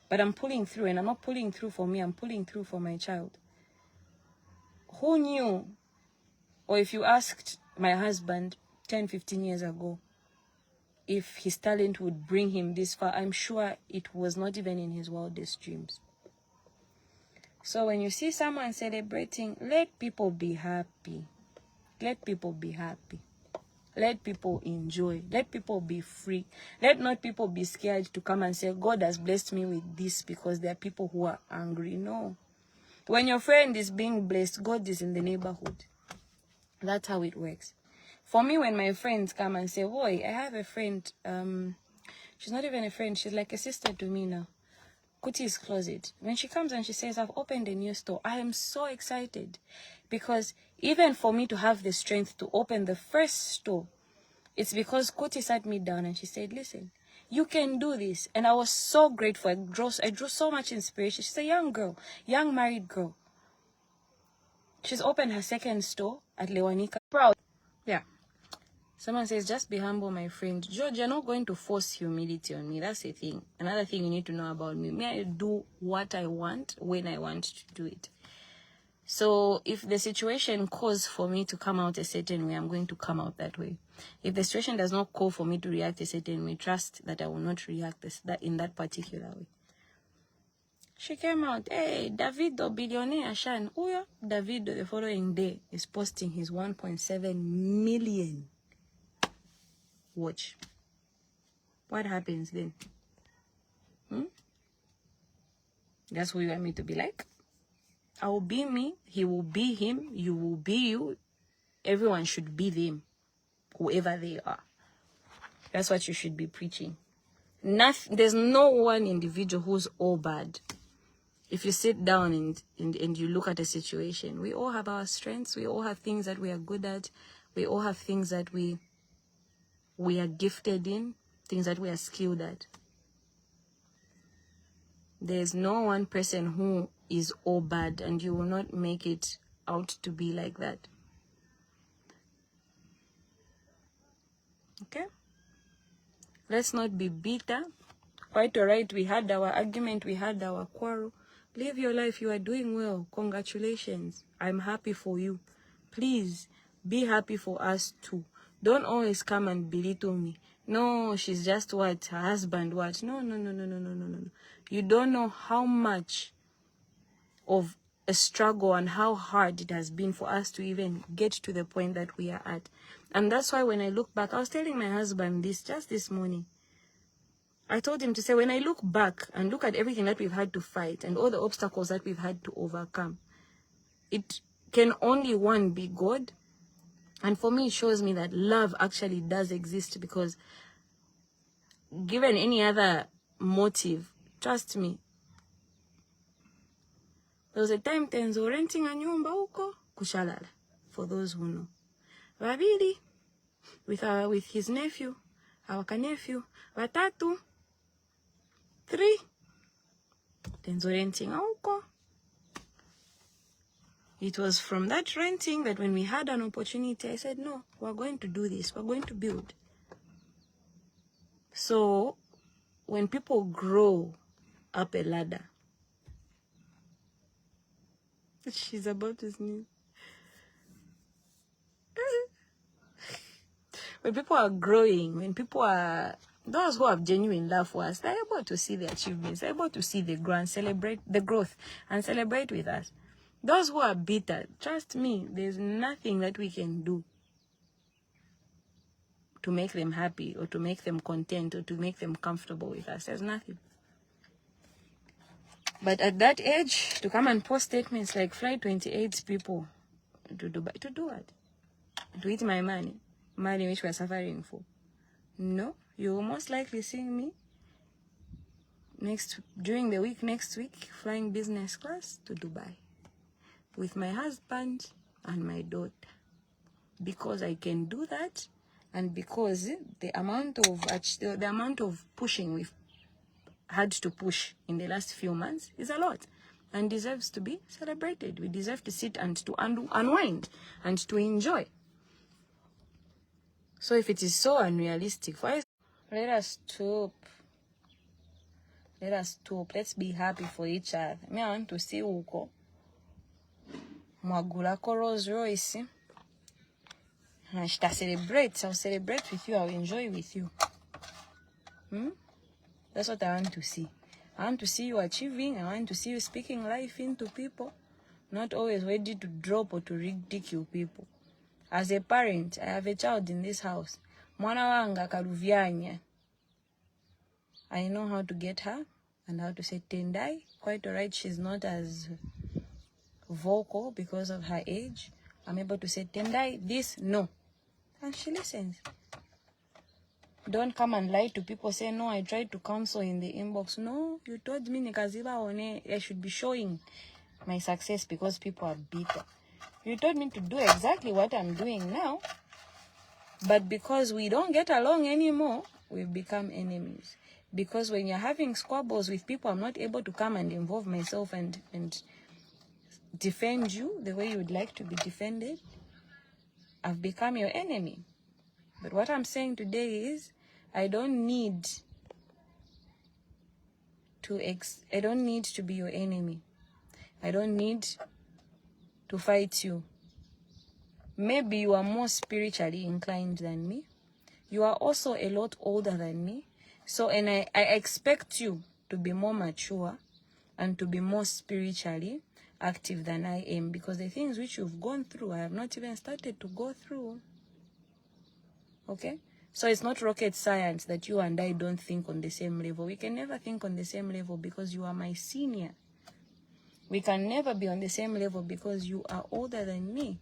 But I'm pulling through, and I'm not pulling through for me. I'm pulling through for my child. Who knew? Or if you asked my husband 10, 15 years ago if his talent would bring him this far, I'm sure it was not even in his wildest dreams. So when you see someone celebrating, let people be happy. Let people be happy. Let people enjoy. Let people be free. Let not people be scared to come and say, God has blessed me with this because there are people who are angry. No. When your friend is being blessed, God is in the neighborhood. That's how it works. For me, when my friends come and say, boy, I have a friend. She's not even a friend. She's like a sister to me now. Kuti's Closet. When she comes and she says, I've opened a new store, I am so excited. Because even for me to have the strength to open the first store, it's because Kuti sat me down and she said, listen, you can do this. And I was so grateful. I drew so much inspiration. She's a young girl, young married girl. She's opened her second store at Lewanika. Proud. Yeah. Someone says, just be humble, my friend. George, you're not going to force humility on me. That's the thing. Another thing you need to know about me. May I do what I want when I want to do it. So if the situation calls for me to come out a certain way, I'm going to come out that way. If the situation does not call for me to react a certain way, trust that I will not react in that particular way. She came out, hey, Davido, billionaire, Shan. Uyo, Davido, the following day, is posting his 1.7 million. Watch. What happens then? That's who you want me to be like? I will be me. He will be him. You will be you. Everyone should be them, whoever they are. That's what you should be preaching. There's no one individual who's all bad. If you sit down and you look at a situation, we all have our strengths. We all have things that we are good at. We all have things that we are gifted in, things that we are skilled at. There's no one person who is all bad, and you will not make it out to be like that. Okay? Let's not be bitter. Quite all right, we had our argument, we had our quarrel. Live your life. You are doing well. Congratulations. I'm happy for you. Please be happy for us too. Don't always come and belittle me. No, she's just what? Her husband what? No. You don't know how much of a struggle and how hard it has been for us to even get to the point that we are at. And that's why when I look back, I was telling my husband this just this morning. I told him to say, when I look back and look at everything that we've had to fight and all the obstacles that we've had to overcome, it can only one be God. And for me, it shows me that love actually does exist, because given any other motive, trust me, there was a time Tenzo renting a nyumba huko kushalala, for those who know. Wabili, with his nephew, our nephew, watatu, 3, Tenzo renting huko. It was from that renting that when we had an opportunity, I said, no, we're going to do this. We're going to build. So when people grow up a ladder, she's about to sneeze. When people are growing, when people are, those who have genuine love for us, they're able to see the achievements, they're able to see the growth, celebrate the growth, and celebrate with us. Those who are bitter, trust me, there's nothing that we can do to make them happy or to make them content or to make them comfortable with us. There's nothing. But at that age, to come and post statements like fly 28 people to Dubai, to do what? To eat my money which we're suffering for. No, you will most likely see me during the week next week flying business class to Dubai with my husband and my daughter, because I can do that, and because the amount of pushing we've had to push in the last few months is a lot and deserves to be celebrated. We deserve to sit and to unwind and to enjoy. So if it is so unrealistic, let us stop. Let's be happy for each other. Me, I want to see uko mwagulako Rolls Royce. And I'll celebrate with you. I'll enjoy with you. That's what I want to see. I want to see you achieving. I want to see you speaking life into people, not always ready to drop or to ridicule people. As a parent, I have a child in this house. Mwana wanga karuvyanya. I know how to get her and how to say tendai. Quite alright, she's not as vocal because of her age. I'm able to say tendai, this, no. And she listens. Don't come and lie to people, say, no, I tried to counsel in the inbox. No, you told me I should be showing my success because people are bitter. You told me to do exactly what I'm doing now, but because we don't get along anymore, we've become enemies. Because when you're having squabbles with people, I'm not able to come and involve myself and defend you the way you would like to be defended. I've become your enemy. But what I'm saying today is, I don't need to be your enemy. I don't need to fight you. Maybe you are more spiritually inclined than me. You are also a lot older than me. So, and I expect you to be more mature and to be more spiritually active than I am, because the things which you've gone through, I have not even started to go through. Okay? So it's not rocket science that you and I don't think on the same level. We can never think on the same level because you are my senior. We can never be on the same level because you are older than me.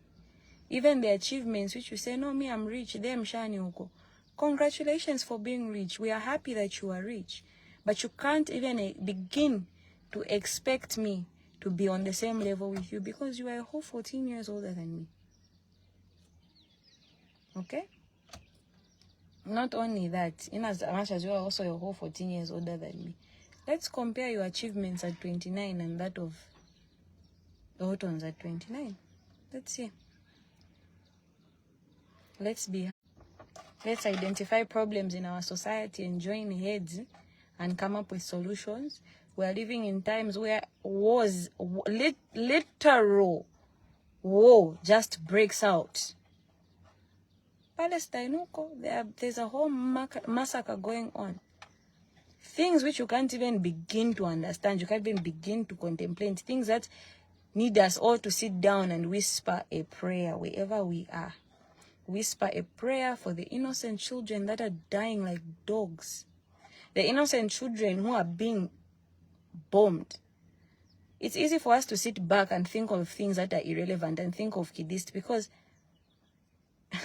Even the achievements which you say, no, me, I'm rich, them shani uko. Congratulations for being rich. We are happy that you are rich. But you can't even begin to expect me to be on the same level with you because you are a whole 14 years older than me. Okay? Not only that, in as much as you are also a whole 14 years older than me, let's compare your achievements at 29 and that of the hot ones at 29. Let's see. Let's identify problems in our society and join heads and come up with solutions We are living in times where literal war just breaks out. Palestine, there's a whole massacre going on. Things which you can't even begin to understand, you can't even begin to contemplate. Things that need us all to sit down and whisper a prayer wherever we are. Whisper a prayer for the innocent children that are dying like dogs. The innocent children who are being bombed. It's easy for us to sit back and think of things that are irrelevant and think of Kidist because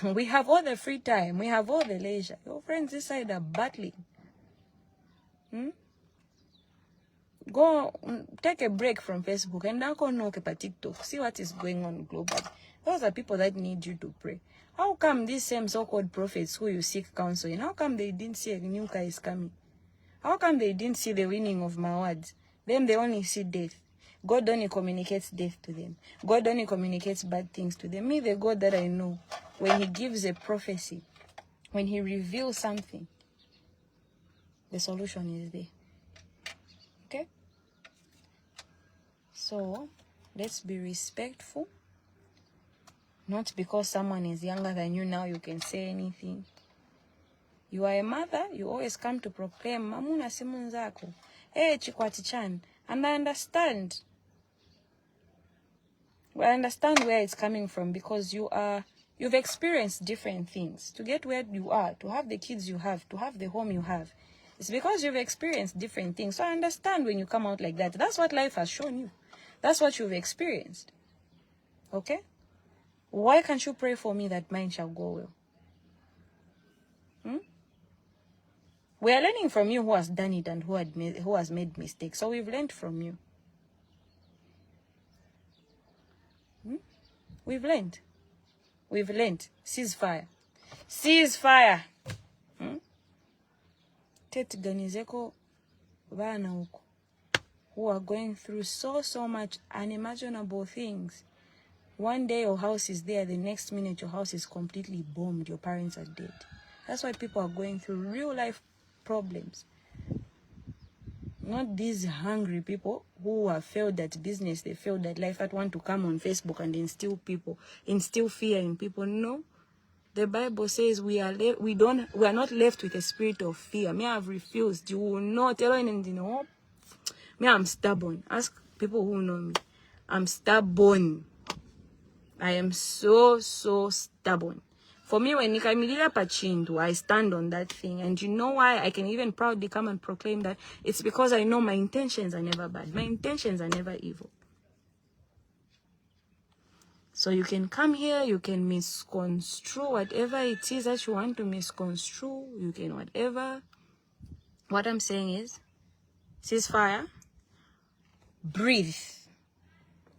we have all the free time. We have all the leisure. Your friends this side are battling. Go take a break from Facebook and now go look at TikTok. See what is going on globally. Those are people that need you to pray. How come these same so-called prophets who you seek counsel in, how come they didn't see a new guy is coming? How come they didn't see the winning of my words? Them, they only see death. God only communicates death to them. God only communicates bad things to them. Me, the God that I know, when he gives a prophecy, when he reveals something, the solution is there. Okay? So, let's be respectful. Not because someone is younger than you now you can say anything. You are a mother, you always come to proclaim, Mamuna simu nzako. Hey, Chikwati Chan. And I understand. I understand where it's coming from because you've experienced different things. To get where you are, to have the kids you have, to have the home you have. It's because you've experienced different things. So I understand when you come out like that. That's what life has shown you. That's what you've experienced. Okay? Why can't you pray for me that mine shall go well? We are learning from you who has done it and who has made mistakes. So we've learned from you. We've learned. We've learned. Ceasefire. Ceasefire. Ganizeko bana huko who are going through so much unimaginable things. One day your house is there, the next minute your house is completely bombed, your parents are dead. That's why people are going through real life problems. Not these hungry people who have failed at business, they failed at life, that want to come on Facebook and instill fear in people. No. The Bible says we are not left with a spirit of fear. Me, I've refused. You will not tell anything. No. Me, I'm stubborn. Ask people who know me. I'm stubborn. I am so stubborn. For me, when Nikamilila Pachindu, I stand on that thing. And you know why I can even proudly come and proclaim that? It's because I know my intentions are never bad. My intentions are never evil. So you can come here, you can misconstrue whatever it is that you want to misconstrue. You can whatever. What I'm saying is, ceasefire, breathe.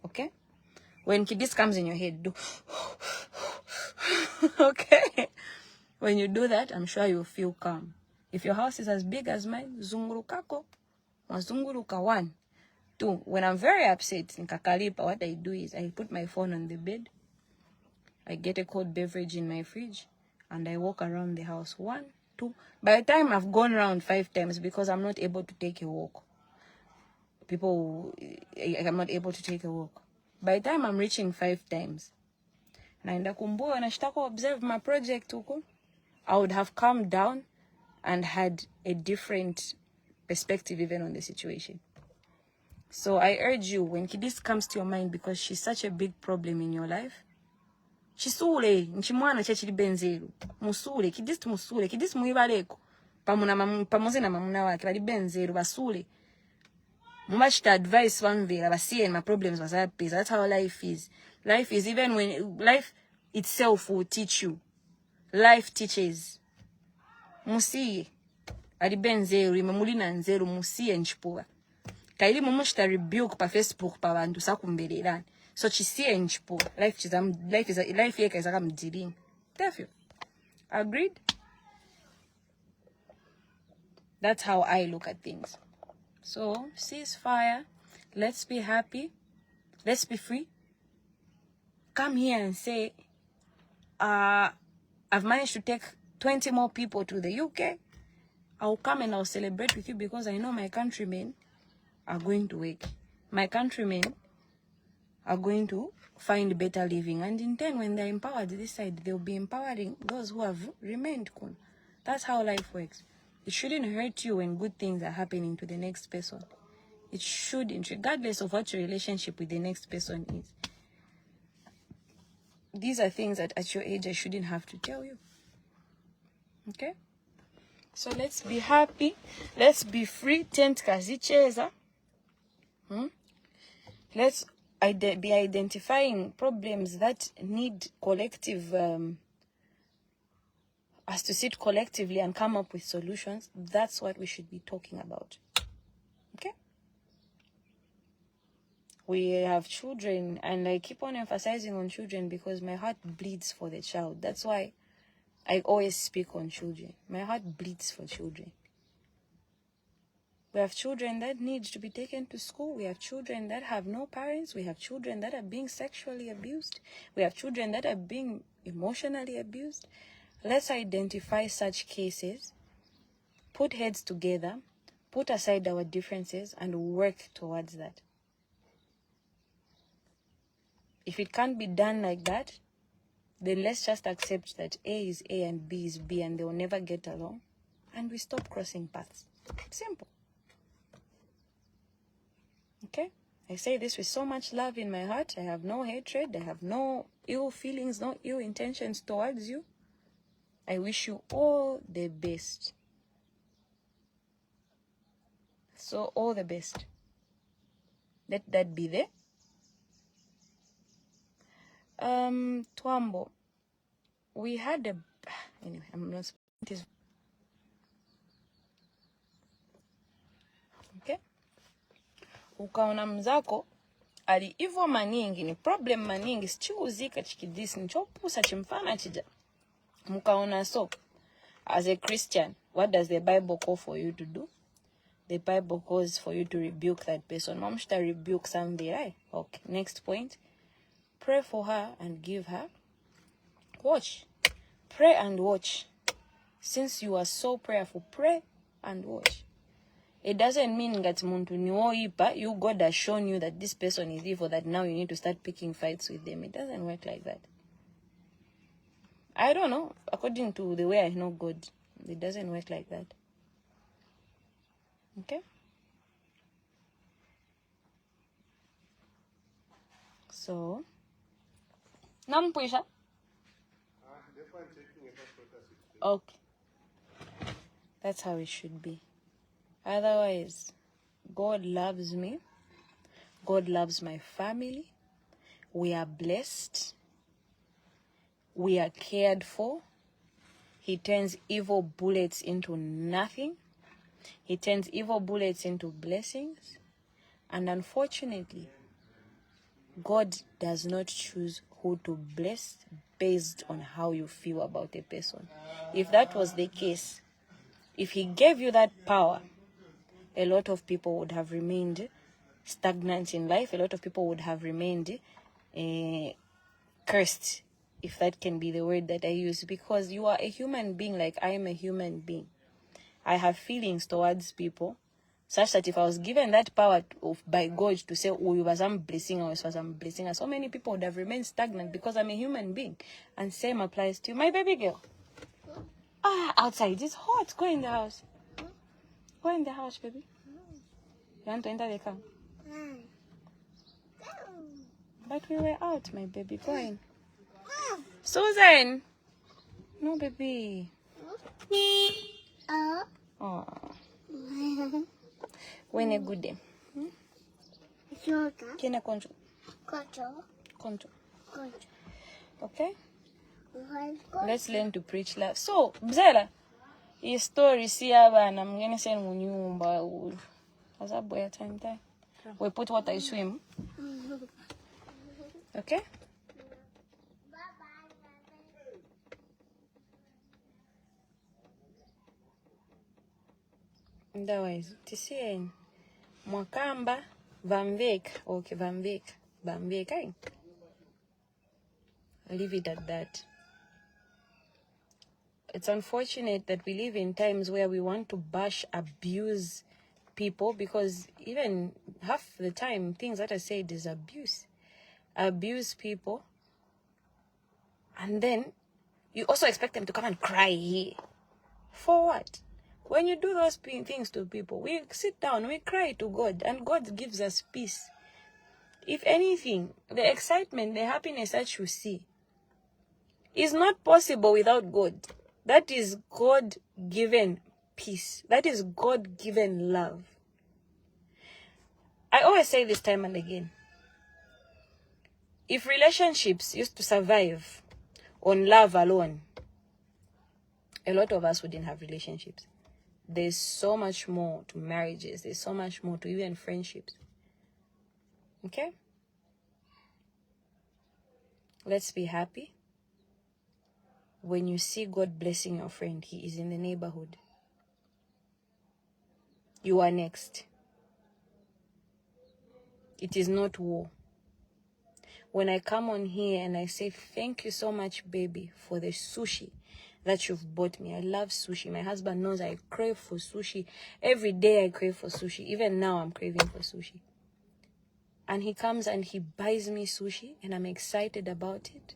Okay? When Kidist comes in your head, do. Okay? When you do that, I'm sure you'll feel calm. If your house is as big as mine, zungurukako, mazunguruka 1. 2, when I'm very upset in Kakalipa, what I do is I put my phone on the bed, I get a cold beverage in my fridge, and I walk around the house. 1, 2. By the time I've gone around 5 times because I'm not able to take a walk. I'm not able to take a walk. By the time I'm reaching 5 times, naenda kumbuyo nashtako observe my project huko, I would have calmed down and had a different perspective even on the situation. So I urge you, when Kidist comes to your mind, because she's such a big problem in your life, chisule, nchimwana chachili benzeru, musule, Kidist muibaleko, pamoze na mamuna wake, bali benzeru, basule. Mumachita advice wanvela, basiye my problems was happy. That's how life is. Life is, even when life itself will teach you. Life teaches. Musiye, ali benzeru, imamulina nzeru, musiye nchipuwa. Kaili mumushita rebuke pa Facebook pa bantu sakumbelelani. So chisiye nchipo. Life yeka izaka mdiling. Therefore, agreed? That's how I look at things. So, ceasefire. Let's be happy. Let's be free. Come here and say, I've managed to take 20 more people to the UK. I'll come and I'll celebrate with you because I know my countrymen are going to work. My countrymen are going to find better living. And in turn, when they're empowered this side, they'll be empowering those who have remained. That's how life works. It shouldn't hurt you when good things are happening to the next person. It shouldn't, regardless of what your relationship with the next person is. These are things that at your age I shouldn't have to tell you. Okay? So let's be happy. Let's be free. Tent kazicheza. Let's be identifying problems that need collective, us to sit collectively and come up with solutions. That's what we should be talking about. Okay? We have children, and I keep on emphasizing on children because my heart bleeds for the child. That's why I always speak on children. My heart bleeds for children. We have children that need to be taken to school. We have children that have no parents. We have children that are being sexually abused. We have children that are being emotionally abused. Let's identify such cases, put heads together, put aside our differences, and work towards that. If it can't be done like that, then let's just accept that A is A and B is B and they will never get along. And we stop crossing paths. Simple. Okay? I say this with so much love in my heart. I have no hatred. I have no ill feelings, no ill intentions towards you. I wish you all the best. So, all the best. Let that be there. Mutambo. We had a... Anyway, I'm not... Okay? Ukaona mzako ali ivo maningi, ni problem maningi, sichiuzika chikidisi, nichopusa chimfana chija. Mukaona so, as a Christian, what does the Bible call for you to do? The Bible calls for you to rebuke that person. Mom should rebuke somebody, right? Okay, next point. Pray for her and give her. Watch. Pray and watch. Since you are so prayerful, pray and watch. It doesn't mean that muntu ni oipa, you God has shown you that this person is evil, that now you need to start picking fights with them. It doesn't work like that. I don't know. According to the way I know God, it doesn't work like that. Okay? So, nampuisha. Okay. That's how it should be. Otherwise, God loves me. God loves my family. We are blessed. We are cared for. He turns evil bullets into nothing. He turns evil bullets into blessings. And unfortunately, God does not choose who to bless based on how you feel about a person. If that was the case, if he gave you that power, a lot of people would have remained stagnant in life. A lot of people would have remained cursed, if that can be the word that I use, because you are a human being like I am a human being. I have feelings towards people, such that if I was given that power by God to say, oh, you was blessing us, so many people would have remained stagnant because I'm a human being. And same applies to you, my baby girl. Outside, it's hot. Go in the house. Go in the house, baby. You want to enter the car? But we were out, my baby. Go in. Susan! No, baby. Oh. When a good day. Kina konjo. Konjo. Okay? Let's learn to preach love. So, Bzela, hii story si abana mngeni senu munyumba u. Azabu ya time. We put water in swim. Okay? Otherwise, tisieni mwakamba vamveka. Okay, vamveka. Leave it at that. It's unfortunate that we live in times where we want to bash, abuse people, because even half the time things that I said is abuse. Abuse people. And then you also expect them to come and cry here. For what? When you do those things to people, we sit down, we cry to God, and God gives us peace. If anything, the excitement, the happiness that you see is not possible without God. That is God-given peace. That is God-given love. I always say this time and again. If relationships used to survive on love alone, a lot of us wouldn't have relationships. There's so much more to marriages. There's so much more to even friendships. Okay? Let's be happy. When you see God blessing your friend, he is in the neighborhood. You are next. It is not war. When I come on here and I say, thank you so much, baby, for the sushi that you've bought me. I love sushi. My husband knows I crave for sushi. Every day I crave for sushi. Even now I'm craving for sushi. And he comes and he buys me sushi and I'm excited about it.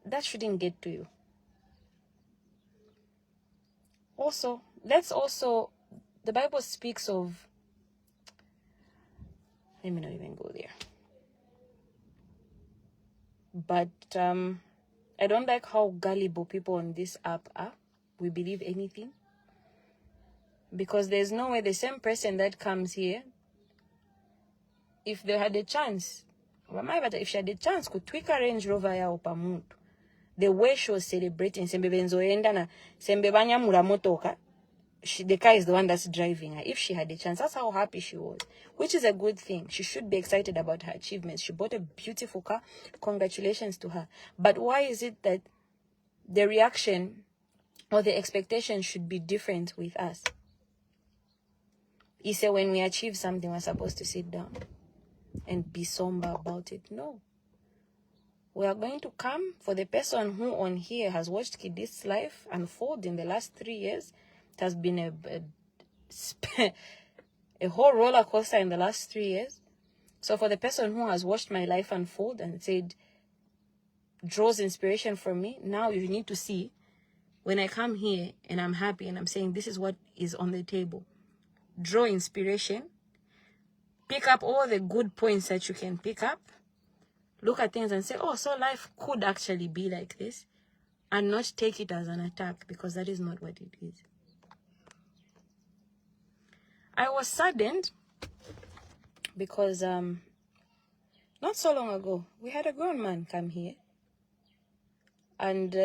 That shouldn't get to you. Also, the Bible speaks of, let me not even go there. But I don't like how gullible people on this app are. We believe anything. Because there's no way the same person that comes here, if they had a chance, if she had a chance, could tweak a Range Rover yao pamuntu. The way she was celebrating, the car is the one that's driving her. If she had a chance, that's how happy she was, which is a good thing. She should be excited about her achievements. She bought a beautiful car. Congratulations to her. But why is it that the reaction or the expectation should be different with us? He said when we achieve something, we're supposed to sit down and be somber about it. No. We are going to come for the person who on here has watched Kidist's life unfold in the last 3 years. It has been a whole roller coaster in the last 3 years. So for the person who has watched my life unfold and said, draws inspiration from me, now you need to see when I come here and I'm happy and I'm saying this is what is on the table. Draw inspiration. Pick up all the good points that you can pick up. Look at things and say, oh, so life could actually be like this. And not take it as an attack, because that is not what it is. I was saddened because not so long ago, we had a grown man come here. And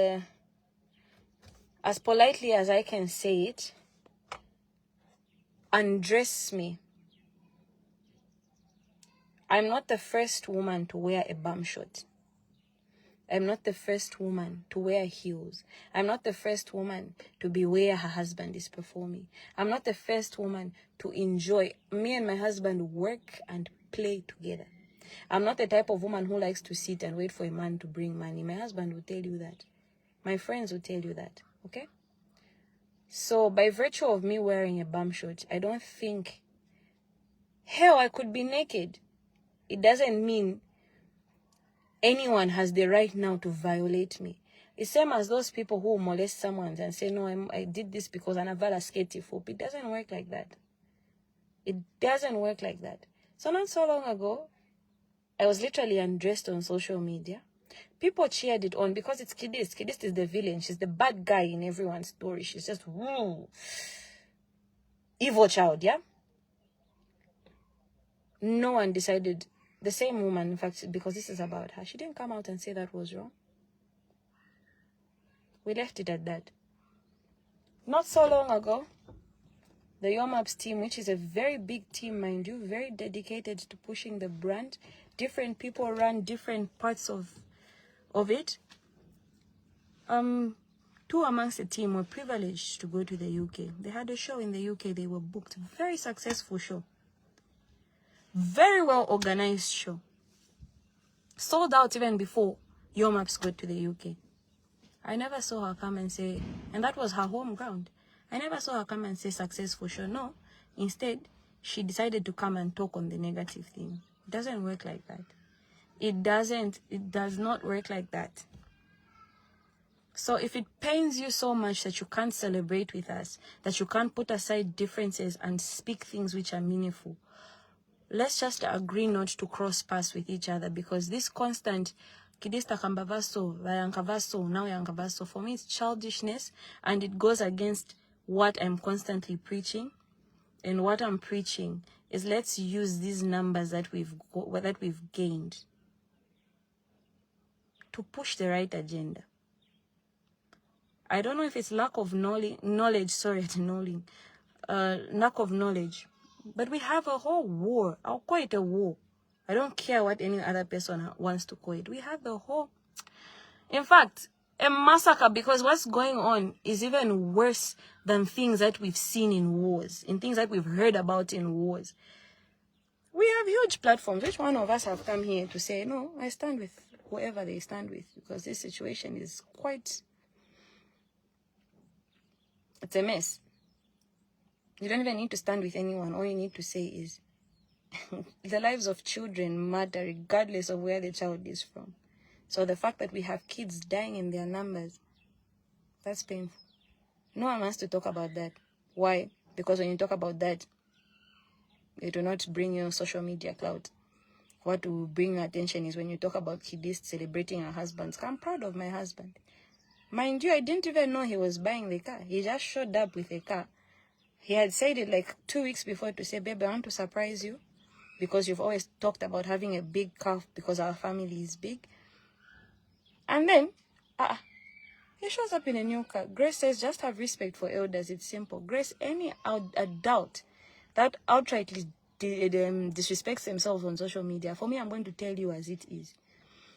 as politely as I can say it, undress me. I'm not the first woman to wear a bum short. I'm not the first woman to wear heels. I'm not the first woman to be where her husband is performing. I'm not the first woman to enjoy. Me and my husband work and play together. I'm not the type of woman who likes to sit and wait for a man to bring money. My husband will tell you that. My friends will tell you that. Okay? So by virtue of me wearing a bum short, I don't think, hell, I could be naked. It doesn't mean anyone has the right now to violate me. It's same as those people who molest someone and say, no, I did this because I'm a skate for. It doesn't work like that. It doesn't work like that. So not so long ago, I was literally undressed on social media. People cheered it on because it's Kidist. Kidist is the villain. She's the bad guy in everyone's story. She's just, evil child, yeah? No one decided. The same woman, in fact, because this is about her, she didn't come out and say that was wrong. We left it at that. Not so long ago, the Yomaps team, which is a very big team, mind you, very dedicated to pushing the brand. Different people run different parts of it. Two amongst the team were privileged to go to the UK. They had a show in the UK. They were booked. Very successful show. Very well organized show. Sold out even before Yomaps got to the UK. I never saw her come and say, and that was her home ground. I never saw her come and say success for sure. No. Instead, she decided to come and talk on the negative thing. It doesn't work like that. It does not work like that. So if it pains you so much that you can't celebrate with us, that you can't put aside differences and speak things which are meaningful, let's just agree not to cross paths with each other, because this constant Kidist akambavaso, vayankavaso, now yankavaso, for me it's childishness, and it goes against what I'm constantly preaching. And what I'm preaching is, let's use these numbers that we've gained to push the right agenda. I don't know if it's lack of lack of knowledge, but we have a whole war. I'll call it a war. I don't care what any other person wants to call it. We have the whole, in fact, a massacre, because what's going on is even worse than things that we've seen in wars, in things that we've heard about in wars. We have huge platforms. Which one of us have come here to say, no, I stand with whoever they stand with, because this situation is quite, it's a mess. You don't even need to stand with anyone. All you need to say is, the lives of children matter regardless of where the child is from. So the fact that we have kids dying in their numbers, that's painful. No one wants to talk about that. Why? Because when you talk about that, it will not bring you social media clout. What will bring your attention is when you talk about Kidist celebrating her husbands. I'm proud of my husband. Mind you, I didn't even know he was buying the car. He just showed up with a car. He had said it like 2 weeks before to say, babe, I want to surprise you, because you've always talked about having a big car because our family is big. And then, he shows up in a new car. Grace says, just have respect for elders. It's simple. Grace, any adult that outrightly disrespects themselves on social media, for me, I'm going to tell you as it is.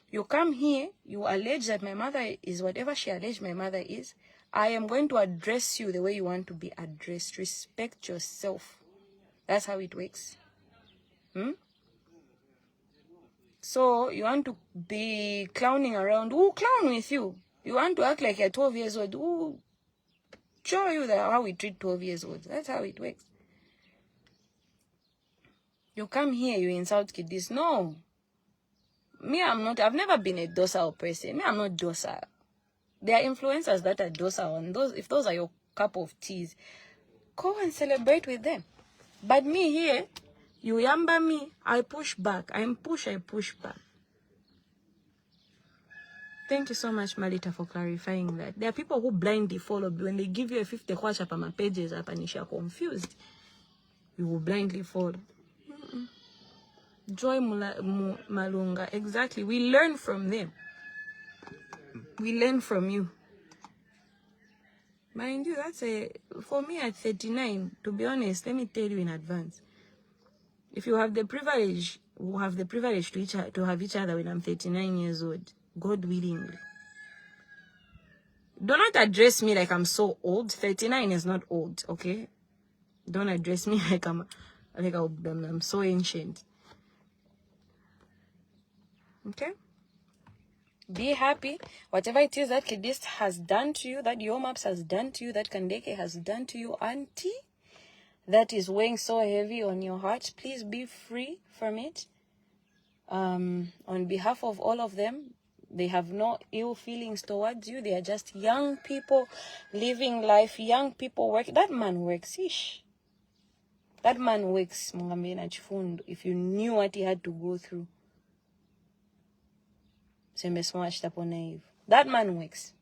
You come here, you allege that my mother is whatever she alleged my mother is. I am going to address you the way you want to be addressed. Respect yourself. That's how it works. So you want to be clowning around. Who clown with you? You want to act like you're 12 years old. Who show you how we treat 12 years olds? That's how it works. You come here, you insult Kidist. No. Me, I've never been a docile person. Me, I'm not docile. There are influencers that are docile, and if those are your cup of teas, go and celebrate with them. But me here, you yamba me, I push back. I push back. Thank you so much, Malita, for clarifying that. There are people who blindly follow. When they give you a 50 kwacha pa my pages up and you're confused, you will blindly follow. Joy Malunga, exactly. We learn from them. We learn from you. Mind you, for me at 39, to be honest, let me tell you in advance. If you have the privilege, we have the privilege to have each other when I'm 39 years old, God willingly. Do not address me like I'm so old. 39 is not old, okay? Don't address me like I'm so ancient. Okay? Be happy. Whatever it is that Kidist has done to you, that Yomaps has done to you, that Kandeke has done to you, auntie, that is weighing so heavy on your heart, please be free from it. On behalf of all of them, they have no ill feelings towards you. They are just young people living life, young people work. That man works, ish. That man works, if you knew what he had to go through. That man works.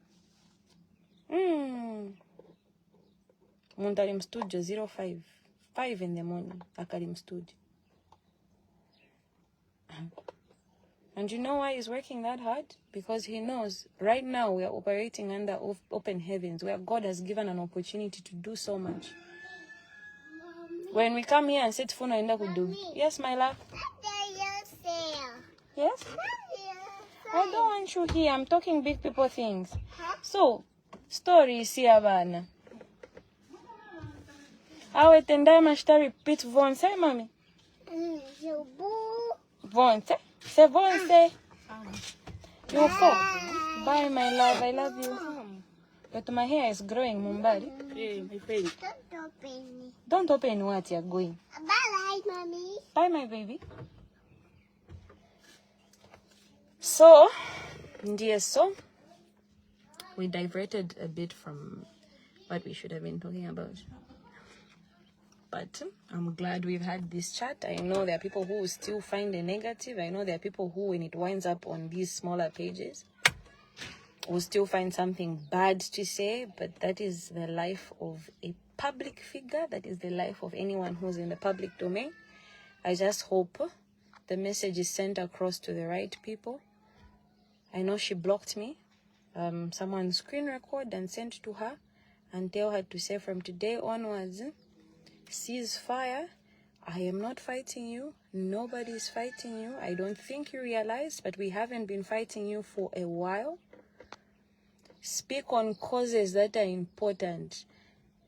Muntalim studio 5 in the morning. Akalim studio. And you know why he's working that hard? Because he knows right now we are operating under open heavens, where God has given an opportunity to do so much. When we come here and sit phone and do. Yes, my love. Yes? I don't want you here. I'm talking big people things. So, story is here, bana. Awe tendai mashita repeat Von. Say, mommy. Von, say. Say, Von, say. You fall. Bye, my love. I love you. But my hair is growing, Mumbali. Hey, my friend. Don't open it. Don't open what you're going. Bye, mommy. Bye, my baby. So, dear, so we diverted a bit from what we should have been talking about. But I'm glad we've had this chat. I know there are people who will still find the negative. I know there are people who, when it winds up on these smaller pages, will still find something bad to say. But that is the life of a public figure. That is the life of anyone who's in the public domain. I just hope the message is sent across to the right people. I know she blocked me. Someone screen record and sent to her and tell her to say from today onwards, ceasefire. I am not fighting you. Nobody is fighting you. I don't think you realize, but we haven't been fighting you for a while. Speak on causes that are important.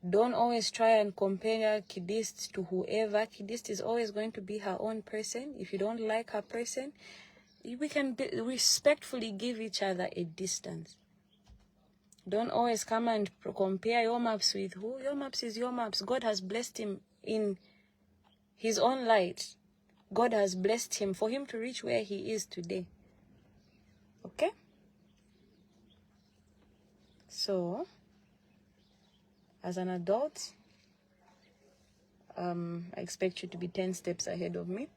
Don't always try and compare Kidist to whoever. Kidist is always going to be her own person. If you don't like her person, we can respectfully give each other a distance. Don't always come and compare your maps with who. Your maps is your maps. God has blessed him in his own light. God has blessed him for him to reach where he is today. Okay? So, as an adult, I expect you to be 10 steps ahead of me.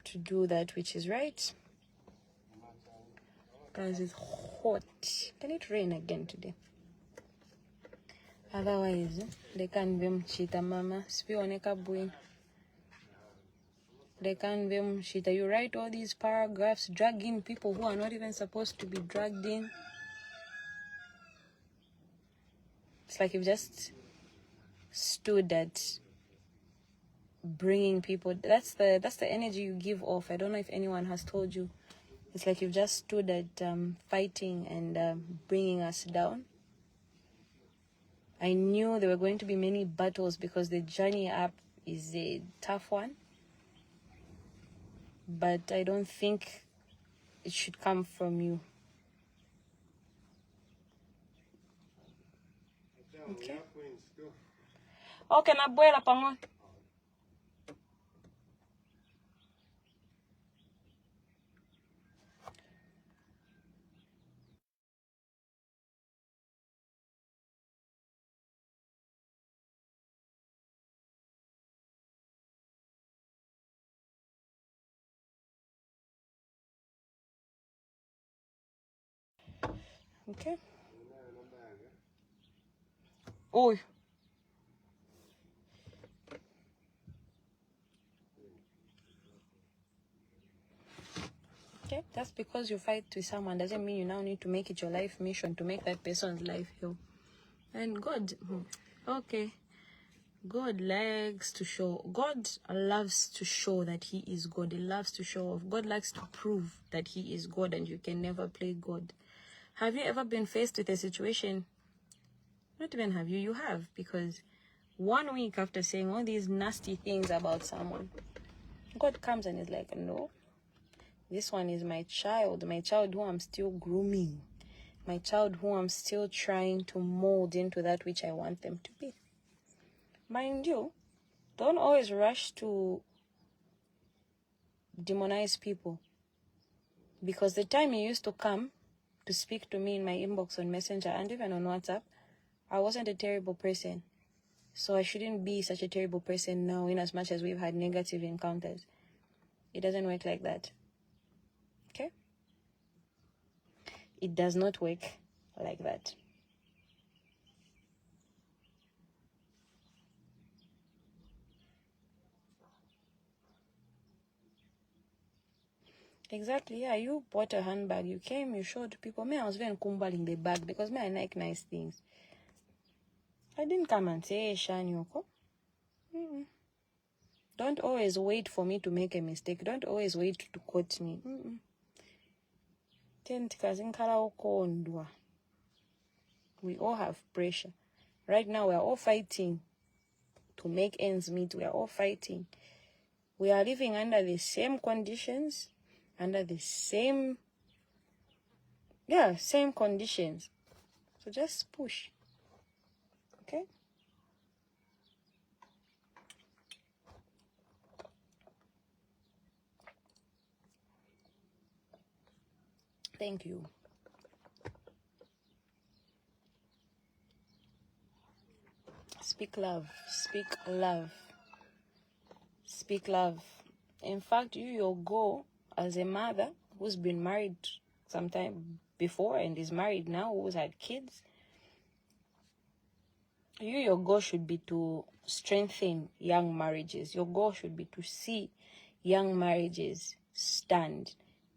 To do that which is right. Guys, it's hot. Can it rain again today? Otherwise, they can't be mchita mama. Spioneka buin. They can't be mchita. You write all these paragraphs, drag in people who are not even supposed to be dragged in. It's like you've just stood at bringing people. That's the energy you give off. I don't know if anyone has told you. It's like you've just stood at fighting and bringing us down. I knew there were going to be many battles because the journey up is a tough one. But I don't think it should come from you. Okay? Okay, nabuela pangon. Okay? Oi. Okay? Just because you fight with someone doesn't mean you now need to make it your life mission to make that person's life hell. And God, okay. God likes to show. God loves to show that he is God. He loves to show off. God likes to prove that he is God and you can never play God. Have you ever been faced with a situation? Not even have you. You have. Because 1 week after saying all these nasty things about someone, God comes and is like, no. This one is my child who I'm still grooming. My child who I'm still trying to mold into that which I want them to be. Mind you, don't always rush to demonize people. Because the time you used to come to speak to me in my inbox on Messenger and even on WhatsApp, I wasn't a terrible person. So I shouldn't be such a terrible person now in as much as we've had negative encounters. It doesn't work like that. Okay? It does not work like that. Exactly, yeah. You bought a handbag. You came, you showed people. Me, I was very kumbaling the bag because me, I like nice things. I didn't come and say, hey, Shanyoko. Don't always wait for me to make a mistake. Don't always wait to quote me. We all have pressure. Right now, we are all fighting to make ends meet. We are all fighting. We are living under the same conditions, under the same Yeah, same conditions. So just push. Okay? Thank you. Speak love. Speak love. Speak love. In fact, your goal as a mother who's been married sometime before and is married now, who's had kids, your goal should be to strengthen young marriages. Your goal should be to see young marriages stand,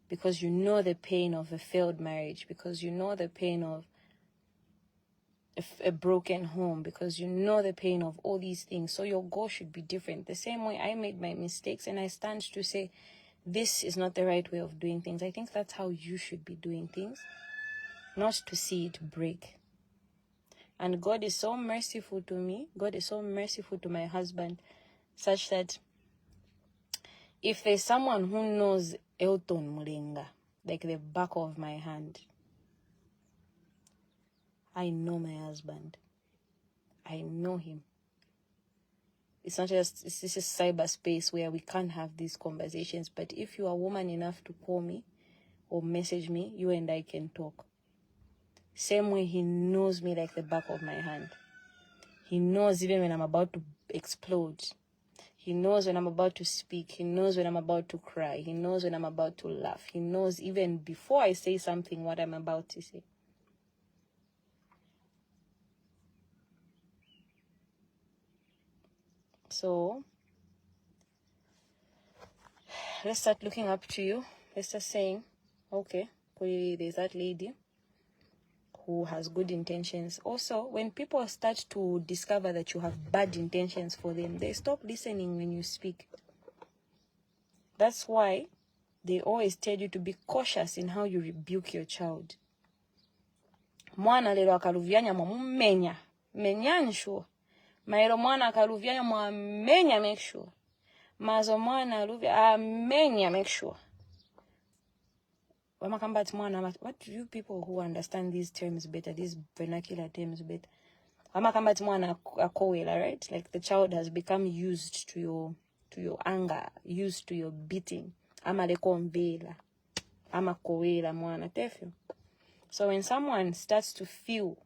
because you know the pain of a failed marriage, because you know the pain of a broken home, because you know the pain of all these things. So your goal should be different. The same way I made my mistakes and I stand to say this is not the right way of doing things. I think that's how you should be doing things, not to see it break. And God is so merciful to me. God is so merciful to my husband, such that if there's someone who knows Elton Mulenga, like the back of my hand, I know my husband. I know him. It's not just, this is cyberspace where we can't have these conversations. But if you are woman enough to call me or message me, you and I can talk. Same way he knows me like the back of my hand. He knows even when I'm about to explode. He knows when I'm about to speak. He knows when I'm about to cry. He knows when I'm about to laugh. He knows even before I say something what I'm about to say. So let's start looking up to you. Let's start saying, okay, there's that lady who has good intentions. Also, when people start to discover that you have bad intentions for them, they stop listening when you speak. That's why they always tell you to be cautious in how you rebuke your child. Mwana lero akaluvyanya mwamumenya. Menyansho. Maero mwana akaluvyanya mwamenya, make sure. Mazo mwana aluvya amenya, make sure. What do you people who understand these terms better, these vernacular terms better? Right? Like the child has become used to your anger, used to your beating. So when someone starts to feel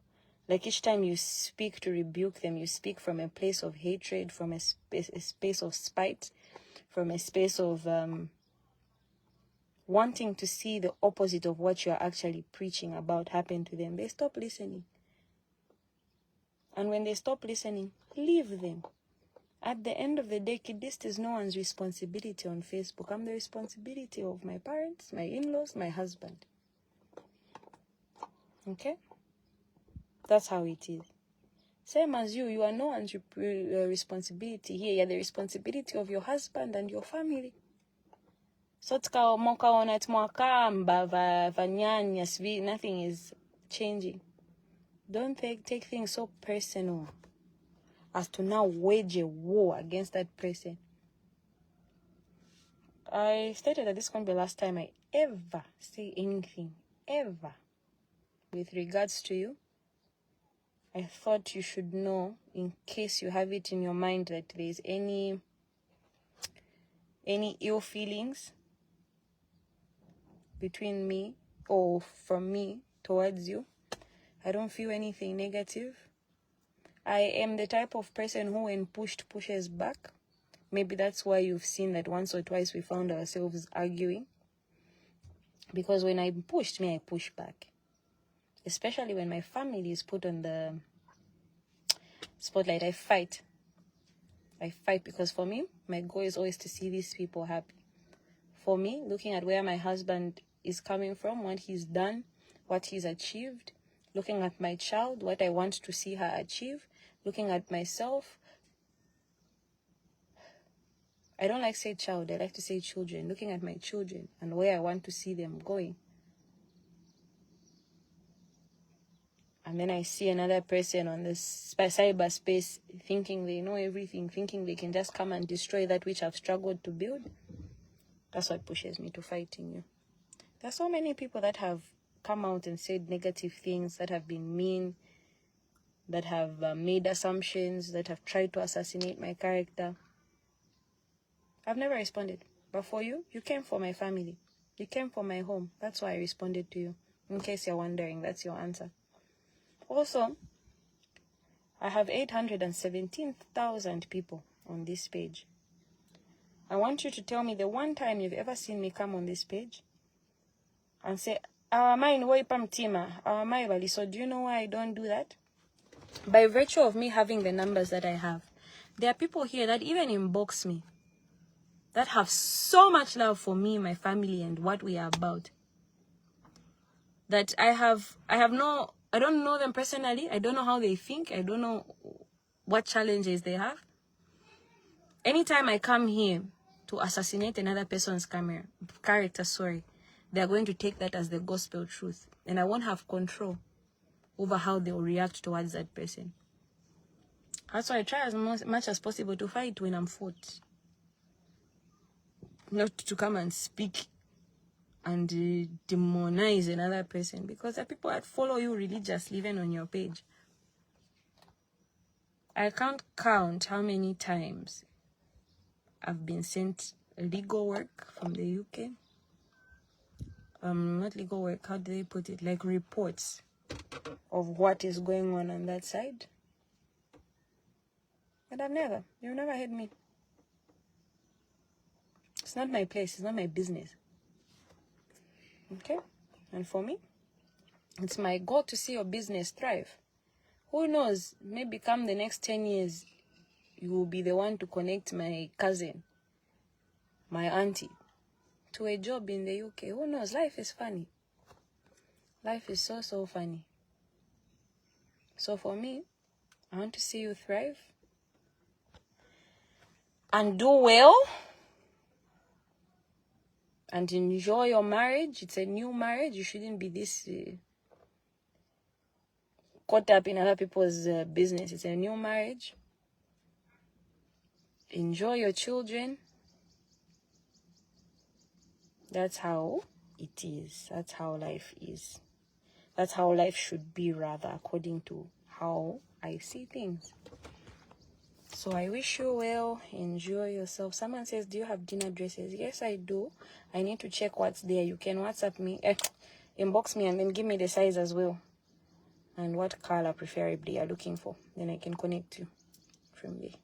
like each time you speak to rebuke them, you speak from a place of hatred, from a space of spite, from a space of wanting to see the opposite of what you're actually preaching about happen to them, they stop listening. And when they stop listening, leave them. At the end of the day, Kidist is no one's responsibility on Facebook. I'm the responsibility of my parents, my in-laws, my husband. Okay? That's how it is. Same as you are no one's responsibility here. You're the responsibility of your husband and your family. So nothing is changing. Don't take things so personal as to now wage a war against that person. I stated that this won't be the last time I ever say anything, ever, with regards to you. I thought you should know, in case you have it in your mind that there is any ill feelings between me or from me towards you. I don't feel anything negative. I am the type of person who, when pushed, pushes back. Maybe that's why you've seen that once or twice we found ourselves arguing. Because when I'm pushed, I push back. Especially when my family is put on the spotlight, I fight. I fight because for me, my goal is always to see these people happy. For me, looking at where my husband is coming from, what he's done, what he's achieved, looking at my child, what I want to see her achieve, looking at myself. I don't like to say child, I like to say children. Looking at my children and where I want to see them going. And then I see another person on this cyberspace thinking they know everything, thinking they can just come and destroy that which I've struggled to build. That's what pushes me to fighting you. There's so many people that have come out and said negative things, that have been mean, that have made assumptions, that have tried to assassinate my character. I've never responded. But for you, you came for my family. You came for my home. That's why I responded to you. In case you're wondering, that's your answer. Also, I have 817,000 people on this page. I want you to tell me the one time you've ever seen me come on this page and say, our mind waipa mtima, our mind vali. So do you know why I don't do that? By virtue of me having the numbers that I have, there are people here that even inbox me that have so much love for me, my family, and what we are about. That I don't know them personally. I don't know how they think. I don't know what challenges they have. Anytime I come here to assassinate another person's character, they're going to take that as the gospel truth. And I won't have control over how they'll react towards that person. That's why I try as much as possible to fight when I'm fought. Not to come and speak and demonize another person, because there are people that follow you religiously even on your page. I can't count how many times I've been sent legal work from the UK. Not legal work, how do they put it? Like reports of what is going on that side. But you've never heard me. It's not my place, it's not my business. Okay? And for me, it's my goal to see your business thrive. Who knows, maybe come the next 10 years, you will be the one to connect my cousin, my auntie, to a job in the UK. Who knows? Life is funny. Life is so, so funny. So for me, I want to see you thrive and do well and enjoy your marriage. It's a new marriage. You shouldn't be this caught up in other people's business. It's a new marriage. Enjoy your children. That's how it is. That's how life is. That's how life should be, rather, according to how I see things. So I wish you well. Enjoy yourself. Someone says, do you have dinner dresses? Yes, I do. I need to check what's there. You can WhatsApp me, inbox me, and then give me the size as well. And what color preferably you're looking for. Then I can connect you from there.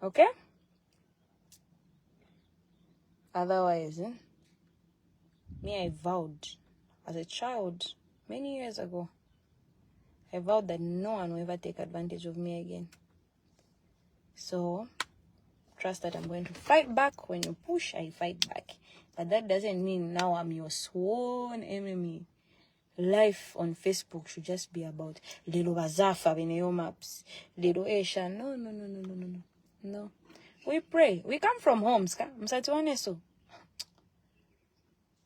Okay? Otherwise, me, I vowed as a child many years ago, I vowed that no one will ever take advantage of me again. So, trust that I'm going to fight back. When you push, I fight back. But that doesn't mean now I'm your sworn enemy. Life on Facebook should just be about little bazafa veneo maps, little Asia. No. No. We pray. We come from homes.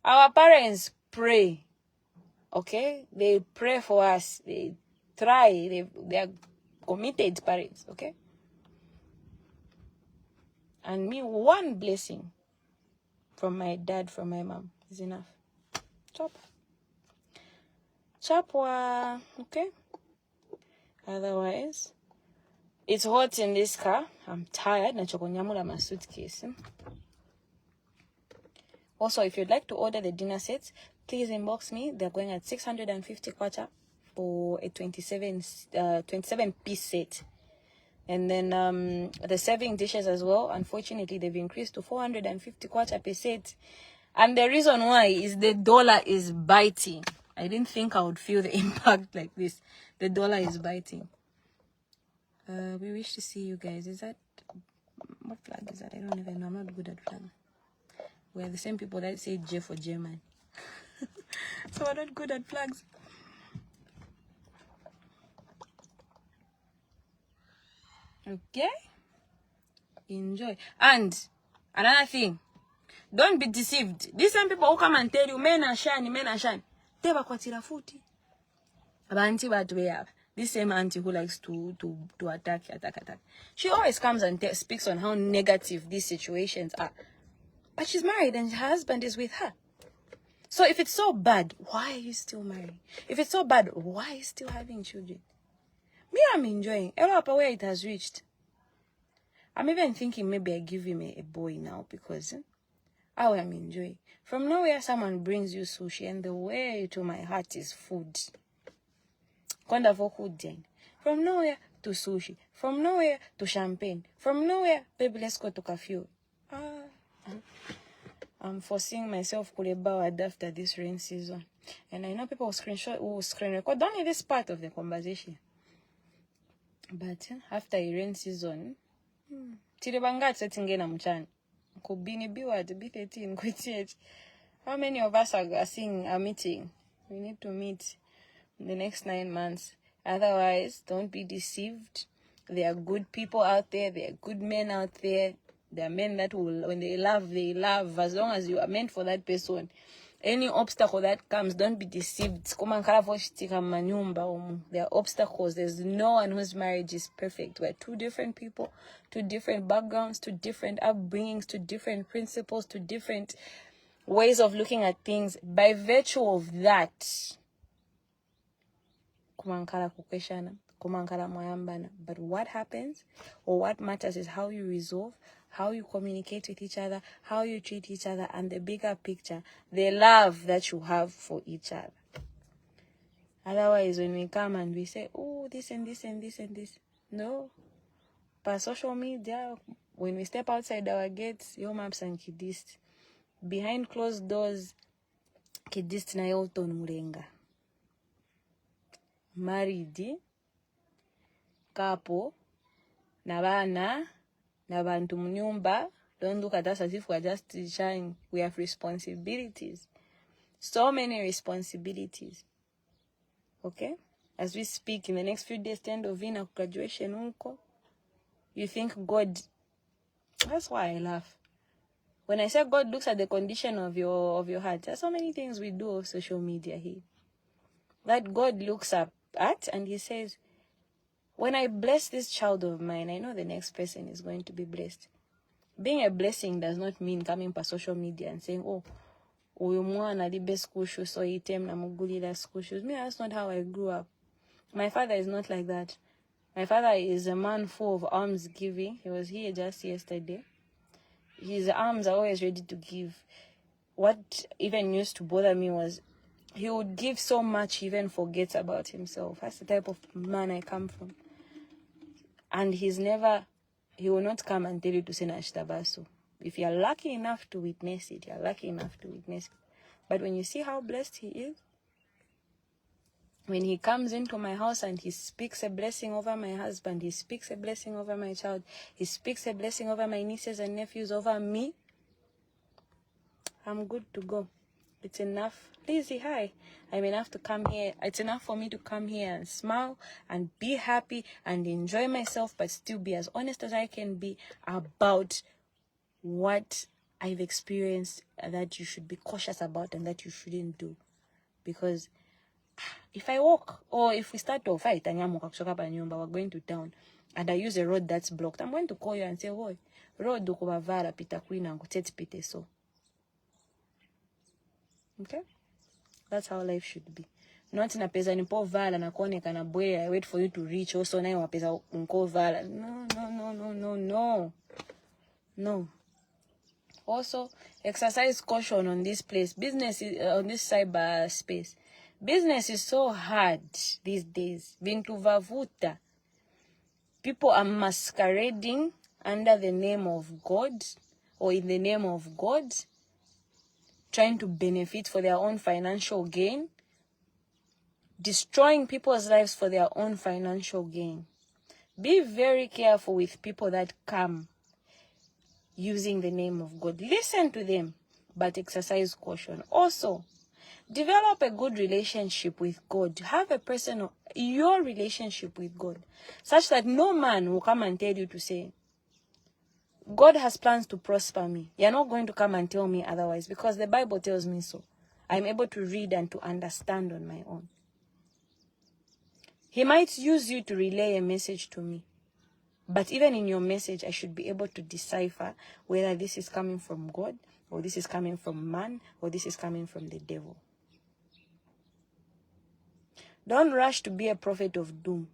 Our parents pray. Okay? They pray for us. They try. They are committed parents. Okay? And me, one blessing from my dad, from my mom is enough. Chapwa. Okay? Otherwise, it's hot in this car. I'm tired. Nachokonyamula my suitcase. Also, if you'd like to order the dinner sets, please inbox me. They're going at 650 kwacha for a 27-piece set. And then the serving dishes as well, unfortunately, they've increased to 450 kwacha per set. And the reason why is the dollar is biting. I didn't think I would feel the impact like this. The dollar is biting. We wish to see you guys. Is that... what flag is that? I don't even know. I'm not good at flag. We're the same people that say J for German. So we're not good at flags. Okay? Enjoy. And another thing, don't be deceived. These same people who come and tell you, men are shiny. Teba kwa tirafuti. Abanti badwe. This same auntie who likes to attack. She always comes and speaks on how negative these situations are. But she's married and her husband is with her. So if it's so bad, why are you still marrying? If it's so bad, why are you still having children? Me, I'm enjoying. Hello, Papa, where it has reached. I'm even thinking maybe I give him a boy now because how I'm enjoying. From nowhere, someone brings you sushi, and the way to my heart is food. Wonderful food then. From nowhere to sushi. From nowhere to champagne. From nowhere, baby, let's go to cafe. I'm foreseeing myself kulebawad after this rain season. And I know people will screen record only this part of the conversation. But after a rain season, Tirebangat setingena mchana. Kubini biwad B13 kwetiet. How many of us are seeing a meeting? We need to meet in the next 9 months. Otherwise, don't be deceived. There are good people out there. There are good men out there. There are men that will, when they love, as long as you are meant for that person. Any obstacle that comes, don't be deceived. There are obstacles. There's no one whose marriage is perfect. We're two different people, two different backgrounds, two different upbringings, two different principles, two different ways of looking at things. By virtue of that, but what happens or what matters is how you resolve, how you communicate with each other, how you treat each other, and the bigger picture, the love that you have for each other. Otherwise, when we come and we say, oh, this and this and this and this, no. Per social media, when we step outside our gates, your maps and Kidist. Behind closed doors, Kidist na yoton murenga. Married, couple, na bantu munyumba. Don't look at us as if we're just trying. We have responsibilities. So many responsibilities. Okay? As we speak, in the next few days, end of in graduation unko. You think God, that's why I laugh. When I say God looks at the condition of your heart, there's so many things we do on social media here that God looks up at and he says, when I bless this child of mine, I know the next person is going to be blessed. Being a blessing does not mean coming per social media and saying, oh, uyu mwana libe school shoes, so item na mugulila school shoes. Me, that's not how I grew up. My father is not like that. My father is a man full of alms giving. He was here just yesterday. His arms are always ready to give. What even used to bother me was he would give so much he even forgets about himself. That's the type of man I come from. And he will not come and tell you to say Nashtabaso. If you're lucky enough to witness it, you're lucky enough to witness it. But when you see how blessed he is, when he comes into my house and he speaks a blessing over my husband, he speaks a blessing over my child, he speaks a blessing over my nieces and nephews, over me, I'm good to go. It's enough. Lizzie, hi. I'm enough to come here. It's enough for me to come here and smile and be happy and enjoy myself, but still be as honest as I can be about what I've experienced that you should be cautious about and that you shouldn't do. Because if I walk, or if we start to fight, we're going to town, and I use a road that's blocked, I'm going to call you and say, "Oi, road ukubavara pita kwina nguteti pite so." Okay? That's how life should be. Not na pesa nipo vala na kuoneka na bwe, I wait for you to reach also na wa pesa unko vala. No. Also, exercise caution on this place. Business is, on this cyber space. Business is so hard these days. Bintu vavuta. People are masquerading under the name of God or in the name of God, trying to benefit for their own financial gain, destroying people's lives for their own financial gain. Be very careful with people that come using the name of God. Listen to them, but exercise caution. Also, develop a good relationship with God. Have your relationship with God, such that no man will come and tell you to say, God has plans to prosper me. You're not going to come and tell me otherwise, because the Bible tells me so. I'm able to read and to understand on my own. He might use you to relay a message to me, But even in your message, I should be able to decipher whether this is coming from God, or this is coming from man, or this is coming from the devil. Don't rush to be a prophet of doom,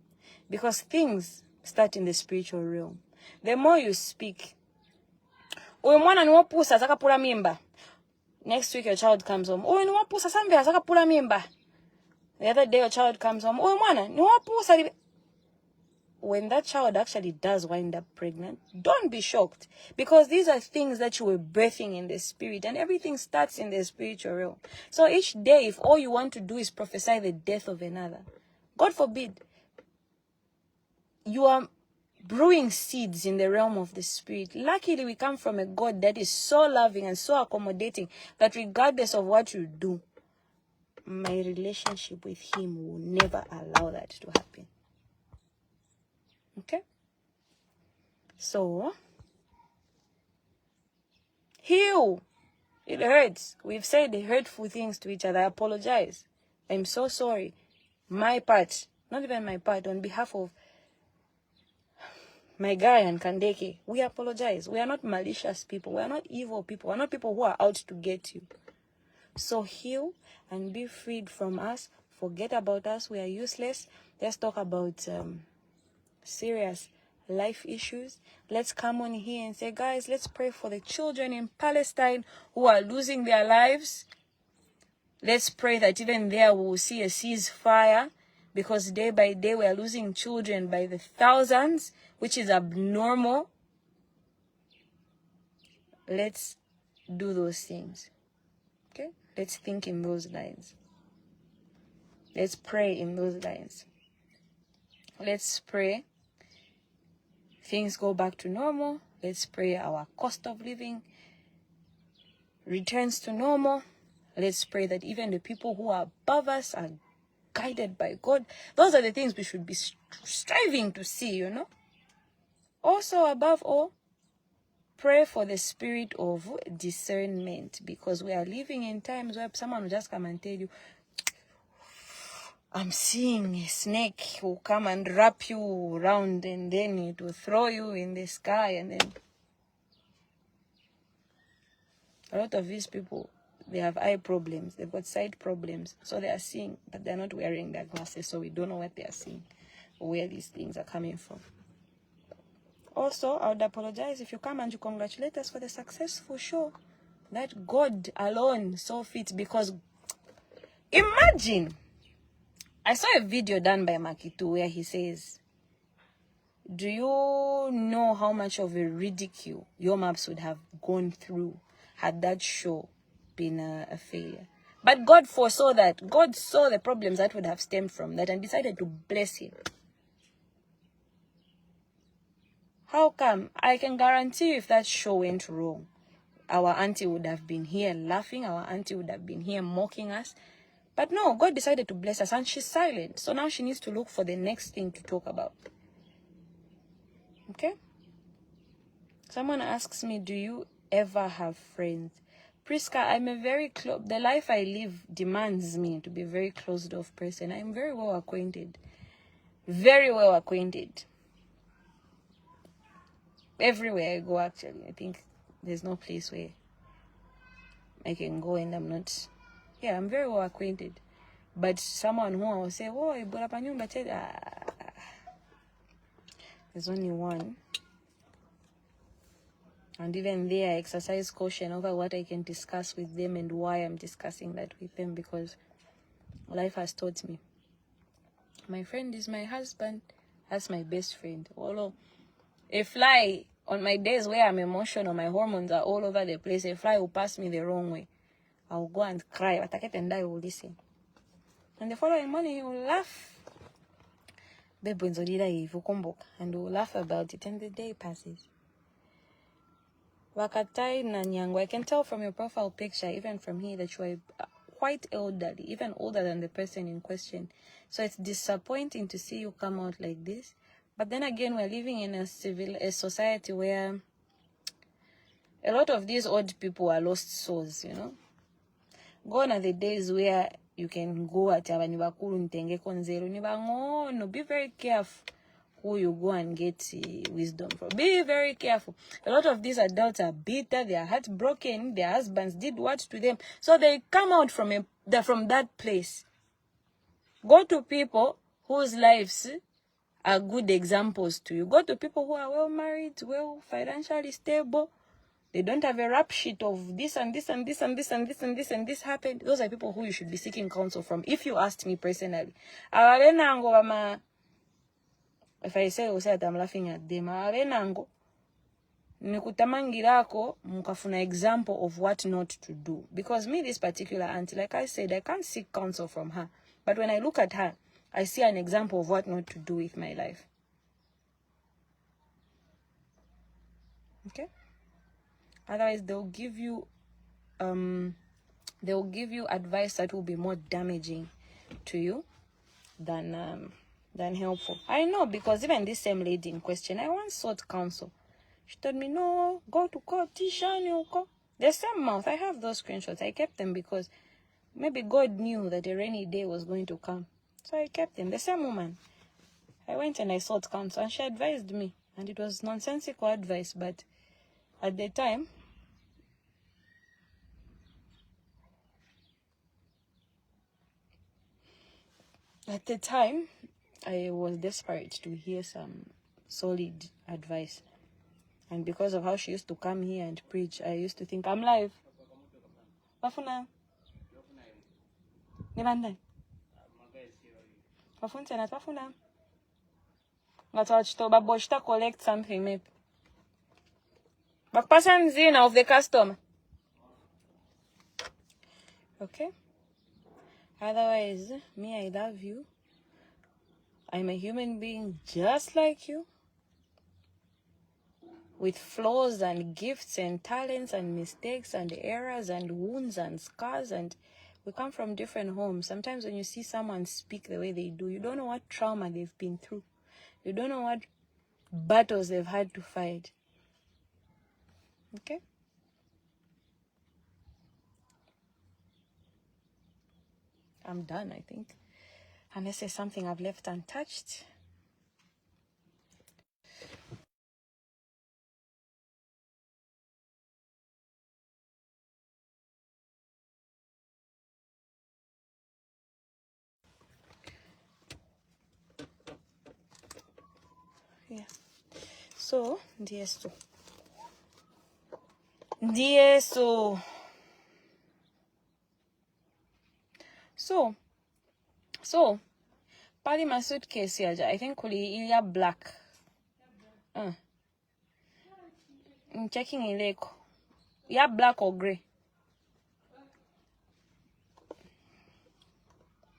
because things start in the spiritual realm. The more you speak, uyu mwana ni wopusa azakapula mimba. Next week your child comes home. Uyu ni wopusa sambe azakapula mimba. The other day your child comes home. Uyu mwana ni wopusa. When that child actually does wind up pregnant, don't be shocked, because these are things that you were birthing in the spirit, and everything starts in the spiritual realm. So each day, if all you want to do is prophesy the death of another, God forbid, you are brewing seeds in the realm of the spirit. Luckily, we come from a God that is so loving and so accommodating that regardless of what you do, my relationship with him will never allow that to happen. Okay? So, heal. It hurts. We've said hurtful things to each other. I apologize. I'm so sorry. My part, not even my part, on behalf of my guy and Kandeke, we apologize. We are not malicious people. We are not evil people. We are not people who are out to get you. So heal and be freed from us. Forget about us. We are useless. Let's talk about serious life issues. Let's come on here and say, guys, let's pray for the children in Palestine who are losing their lives. Let's pray that even there we will see a ceasefire, because day by day we are losing children by the thousands, which is abnormal. Let's do those things. Okay? Let's think in those lines. Let's pray in those lines. Let's pray things go back to normal. Let's pray our cost of living returns to normal. Let's pray that even the people who are above us are guided by God. Those are the things we should be striving to see, you know. Also, above all, pray for the spirit of discernment, because we are living in times where someone will just come and tell you, I'm seeing a snake who will come and wrap you around, and then it will throw you in the sky. And then a lot of these people, they have eye problems, they've got sight problems, so they are seeing, but they're not wearing their glasses, so we don't know what they are seeing or where these things are coming from. Also, I would apologize if you come and you congratulate us for the successful show that God alone saw fit, because imagine, I saw a video done by Makitu where he says, do you know how much of a ridicule your maps would have gone through had that show been a failure? But God foresaw that. God saw the problems that would have stemmed from that and decided to bless him. How come? I can guarantee you, if that show went wrong, our auntie would have been here laughing, our auntie would have been here mocking us. But no, God decided to bless us, and she's silent. So now she needs to look for the next thing to talk about. Okay? Someone asks me, do you ever have friends? Priska, I'm a very the life I live demands me to be a very closed-off person. I'm very well acquainted. Very well acquainted. Everywhere I go, actually. I think there's no place where I can go and I'm not... Yeah, I'm very well acquainted. But someone who I will say, oh, there's only one. And even there, I exercise caution over what I can discuss with them and why I'm discussing that with them, because life has taught me. My friend is my husband. That's my best friend. Although a fly, on my days where I'm emotional, my hormones are all over the place, a fly will pass me the wrong way. I will go and cry, but I can't, and I will listen. And the following morning, he will laugh. And we'll laugh about it, and the day passes. Wakatai na Nyango, I can tell from your profile picture, even from here, that you are quite elderly, even older than the person in question. So it's disappointing to see you come out like this. But then again, we're living in a society where a lot of these old people are lost souls, you know. Gone are the days where you can go at Abanyibakuru Ntenge Konzero. Be very careful who you go and get wisdom from. Be very careful. A lot of these adults are bitter, they are heartbroken, their husbands did what to them. So they come out from that place. Go to people whose lives are good examples to you. Go to people who are well married, well financially stable. They don't have a rap sheet of this and this and this and this and this and this and this happened. Those are people who you should be seeking counsel from. If you asked me personally, if I say that I'm laughing at them, nikutamangirako mukafuna example of what not to do. Because me, this particular auntie, like I said, I can't seek counsel from her. But when I look at her, I see an example of what not to do with my life. Okay? Otherwise, they'll give you advice that will be more damaging to you than helpful. I know, because even this same lady in question, I once sought counsel. She told me, no, go to court, Tishani, go. The same mouth. I have those screenshots. I kept them because maybe God knew that a rainy day was going to come. So I kept them. The same woman. I went and I sought counsel and she advised me. And it was nonsensical advice, but at the time, I was desperate to hear some solid advice. And because of how she used to come here and preach, I used to think, I'm live. Wafuna? Nibanda? Wafunte na wafuna? Ngatawachito baboshita collect something maybe. Bakpasan zina of the customer. Okay? Otherwise, me, I love you. I'm a human being just like you, with flaws and gifts and talents and mistakes and errors and wounds and scars, and we come from different homes. Sometimes when you see someone speak the way they do, you don't know what trauma they've been through. You don't know what battles they've had to fight. Okay? I'm done, I think. Unless there's something I've left untouched. Yeah. So, DSO. So, pali my suitcase yaja. I think kuli ilya black. I'm checking ileko. Yeah, black or grey?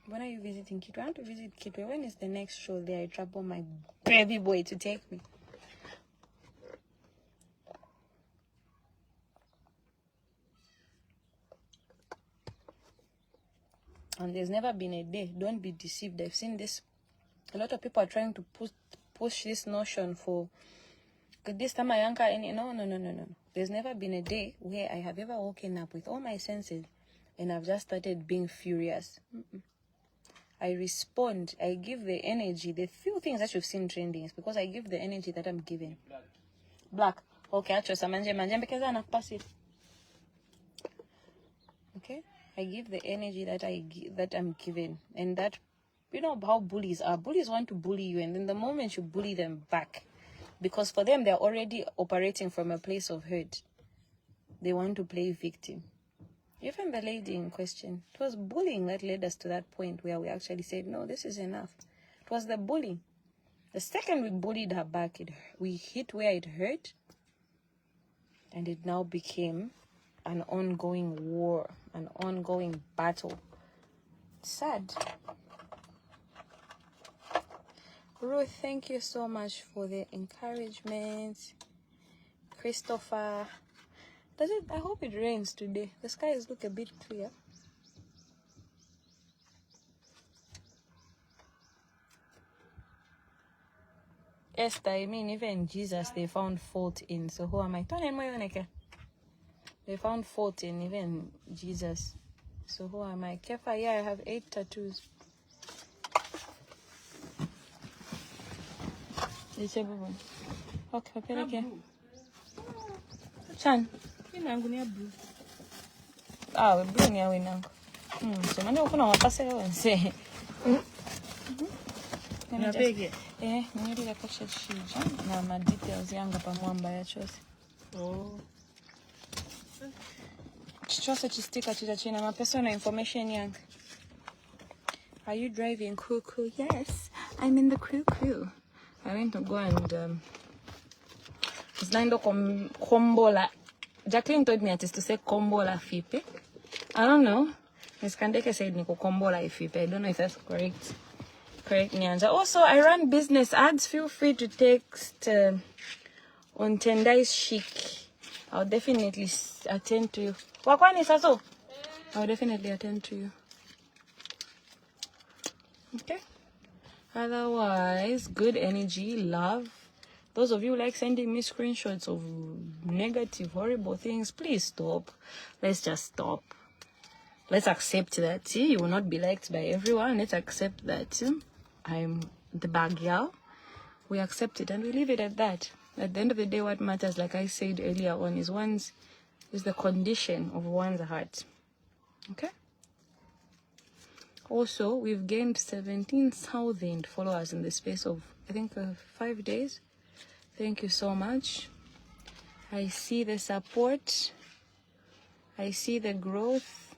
When are you visiting Kitwe? I want to visit Kitwe. When is the next show there? I trouble my baby boy to take me. And there's never been a day. Don't be deceived. I've seen this. A lot of people are trying to push this notion for this time I anchor any. No. There's never been a day where I have ever woken up with all my senses and I've just started being furious. I respond. I give the energy. The few things that you've seen trending is because I give the energy that I'm given. Black. Okay, actually, manje because I'm not passive. Okay, I give the energy that I'm given, and that, you know how bullies are. Bullies want to bully you, and then the moment you bully them back, because for them they're already operating from a place of hurt, they want to play victim. Even the lady in question, it was bullying that led us to that point where we actually said, no, this is enough. It was the bullying. The second we bullied her back, we hit where it hurt, and it now became an ongoing war, an ongoing battle. Sad. Ruth, thank you so much for the encouragement. Christopher, I hope it rains today. The skies look a bit clear. Esther, I mean, even Jesus, they found fault in. So who am I? They found fault in even Jesus. So who am I? Kefa, yeah, I have 8 tattoos. Ichebubu. Okay, wapeleke. Chan. Inangu ni ya blue. Ah, blue ni ya winangu. So mande ukuna wapase wense. Napege. Ningirira kacha shija na ma details yanga pa mwamba ya chose. Oh. Chose chistika china ma personal information yanga. Are you driving crew? Yes, I'm in the crew. I went to go and Znaindo kombola. Jacqueline told me to say kombola fipe. I don't know. Miss Kandeke said niko kombola ifipe. I don't know if that's correct. Correct, Nyanja. Also, I run business ads. Feel free to text on Tendai's Chic. I'll definitely attend to you. Wakwani saso? I'll definitely attend to you. Okay. Otherwise, good energy, love. Those of you like sending me screenshots of negative, horrible things, please stop. Let's just stop. Let's accept that. See, you will not be liked by everyone. Let's accept that I'm the bad girl. We accept it and we leave it at that. At the end of the day, what matters, like I said earlier on, is the condition of one's heart. Okay? Also, we've gained 17,000 followers in the space of, I think, 5 days. Thank you so much. I see the support. I see the growth.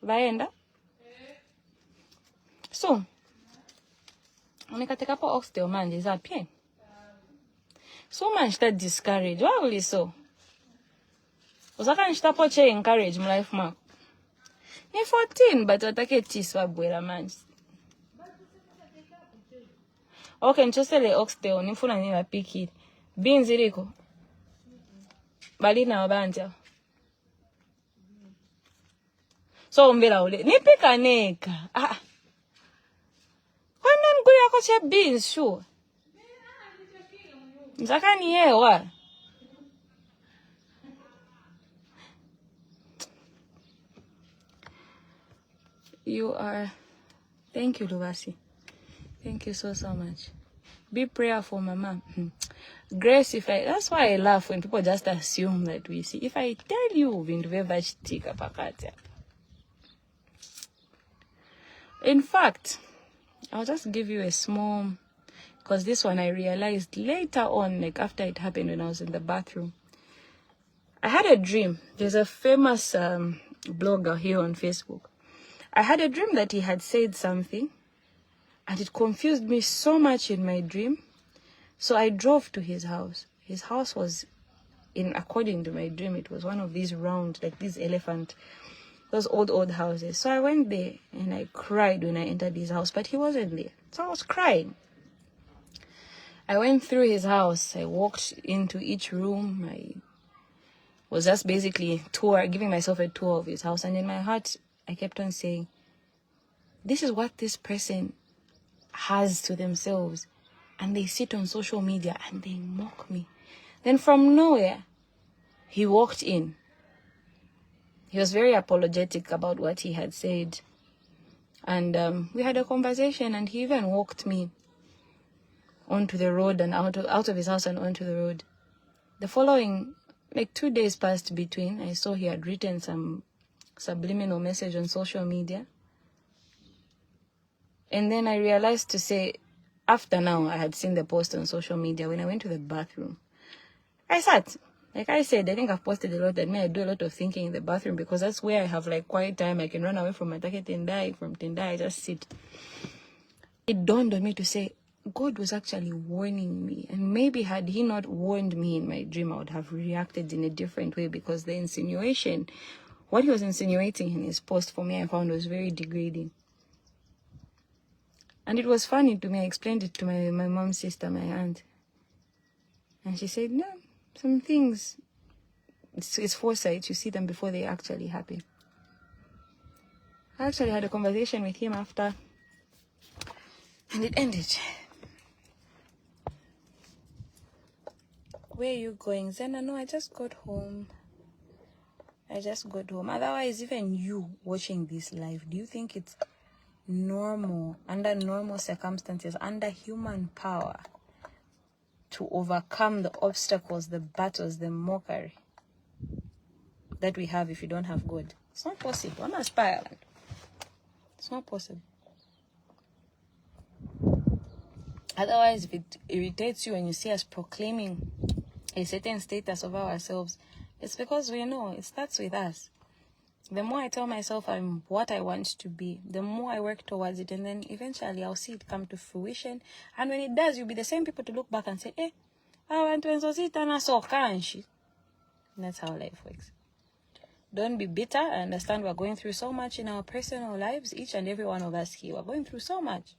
Vaenda. So, unikateka po oxtail manje za pien. So much that discourage. Why will you so? Usaka nishita po che encourage my life mark. Ni 14, but watake tiswa bwela manje. Okay, nchosele oxtail, nifuna niwa piki. Beans iliko. Balina wabanja. So umbela ule. Nipika neka. Kwana nkuli yako che beans, sure. Nzaka ni yewa. You are... Thank you, Luvasi. Thank you so much. Be prayerful, Mama. Grace, that's why I laugh when people just assume that we see. If I tell you, in fact, I'll just give you a small, because this one I realized later on, like after it happened when I was in the bathroom. I had a dream. There's a famous blogger here on Facebook. I had a dream that he had said something, and it confused me so much in my dream. So I drove to his house. His house was, according to my dream, it was one of these round, like these elephant, those old houses. So I went there and I cried when I entered his house, but he wasn't there. So I was crying. I went through his house. I walked into each room. I was just basically giving myself a tour of his house. And in my heart, I kept on saying, this is what this person has to themselves. And they sit on social media and they mock me. Then from nowhere, he walked in. He was very apologetic about what he had said. And we had a conversation, and he even walked me onto the road and out of his house and onto the road. The following, 2 days passed between. I saw he had written some subliminal message on social media. And then I realized to say, after now, I had seen the post on social media. When I went to the bathroom, I sat. Like I said, I think I've posted a lot that I do a lot of thinking in the bathroom because that's where I have quiet time. I can run away from my Tendai. From Tendai, I just sit. It dawned on me to say, God was actually warning me. And maybe had he not warned me in my dream, I would have reacted in a different way because the insinuation, what he was insinuating in his post for me, I found was very degrading. And it was funny to me. I explained it to my mom's sister, my aunt. And she said, no, some things, it's foresight. You see them before they actually happen. I actually had a conversation with him after, and it ended. Where are you going? Zena, no, I just got home. Otherwise, even you watching this live, do you think it's normal, under normal circumstances, under human power, to overcome the obstacles, the battles, the mockery that we have if you don't have God. It's not possible. I'm aspiring. It's not possible. Otherwise, if it irritates you when you see us proclaiming a certain status of ourselves, it's because we know it starts with us. The more I tell myself I'm what I want to be, the more I work towards it, and then eventually I'll see it come to fruition. And when it does, you'll be the same people to look back and say, I went to see Tana so kanshi. That's how life works. Don't be bitter. I understand we're going through so much in our personal lives. Each and every one of us here, we're going through so much.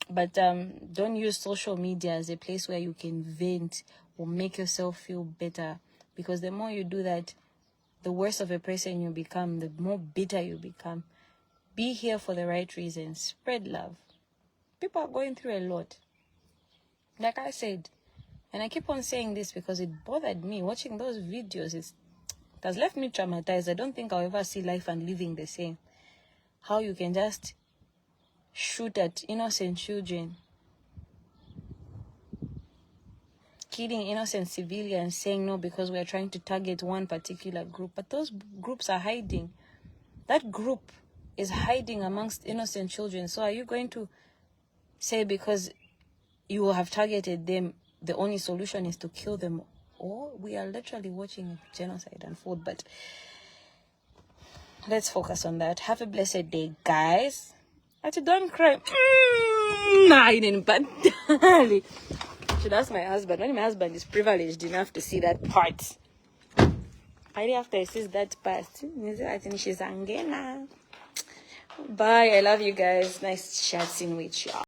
But don't use social media as a place where you can vent or make yourself feel better. Because the more you do that, the worse of a person you become, the more bitter you become. Be here for the right reasons. Spread love. People are going through a lot. Like I said, and I keep on saying this because it bothered me. Watching those videos, it has left me traumatized. I don't think I'll ever see life and living the same. How you can just shoot at innocent children, killing innocent civilians, saying no because we're trying to target one particular group. But those groups are hiding. That group is hiding amongst innocent children. So are you going to say because you have targeted them, the only solution is to kill them? Or we are literally watching genocide unfold. But let's focus on that. Have a blessed day, guys. Actually, don't cry. I didn't, but should ask my husband. When my husband is privileged enough to see that part. After he sees that part, I think she's angena. Bye. I love you guys. Nice chatting with you.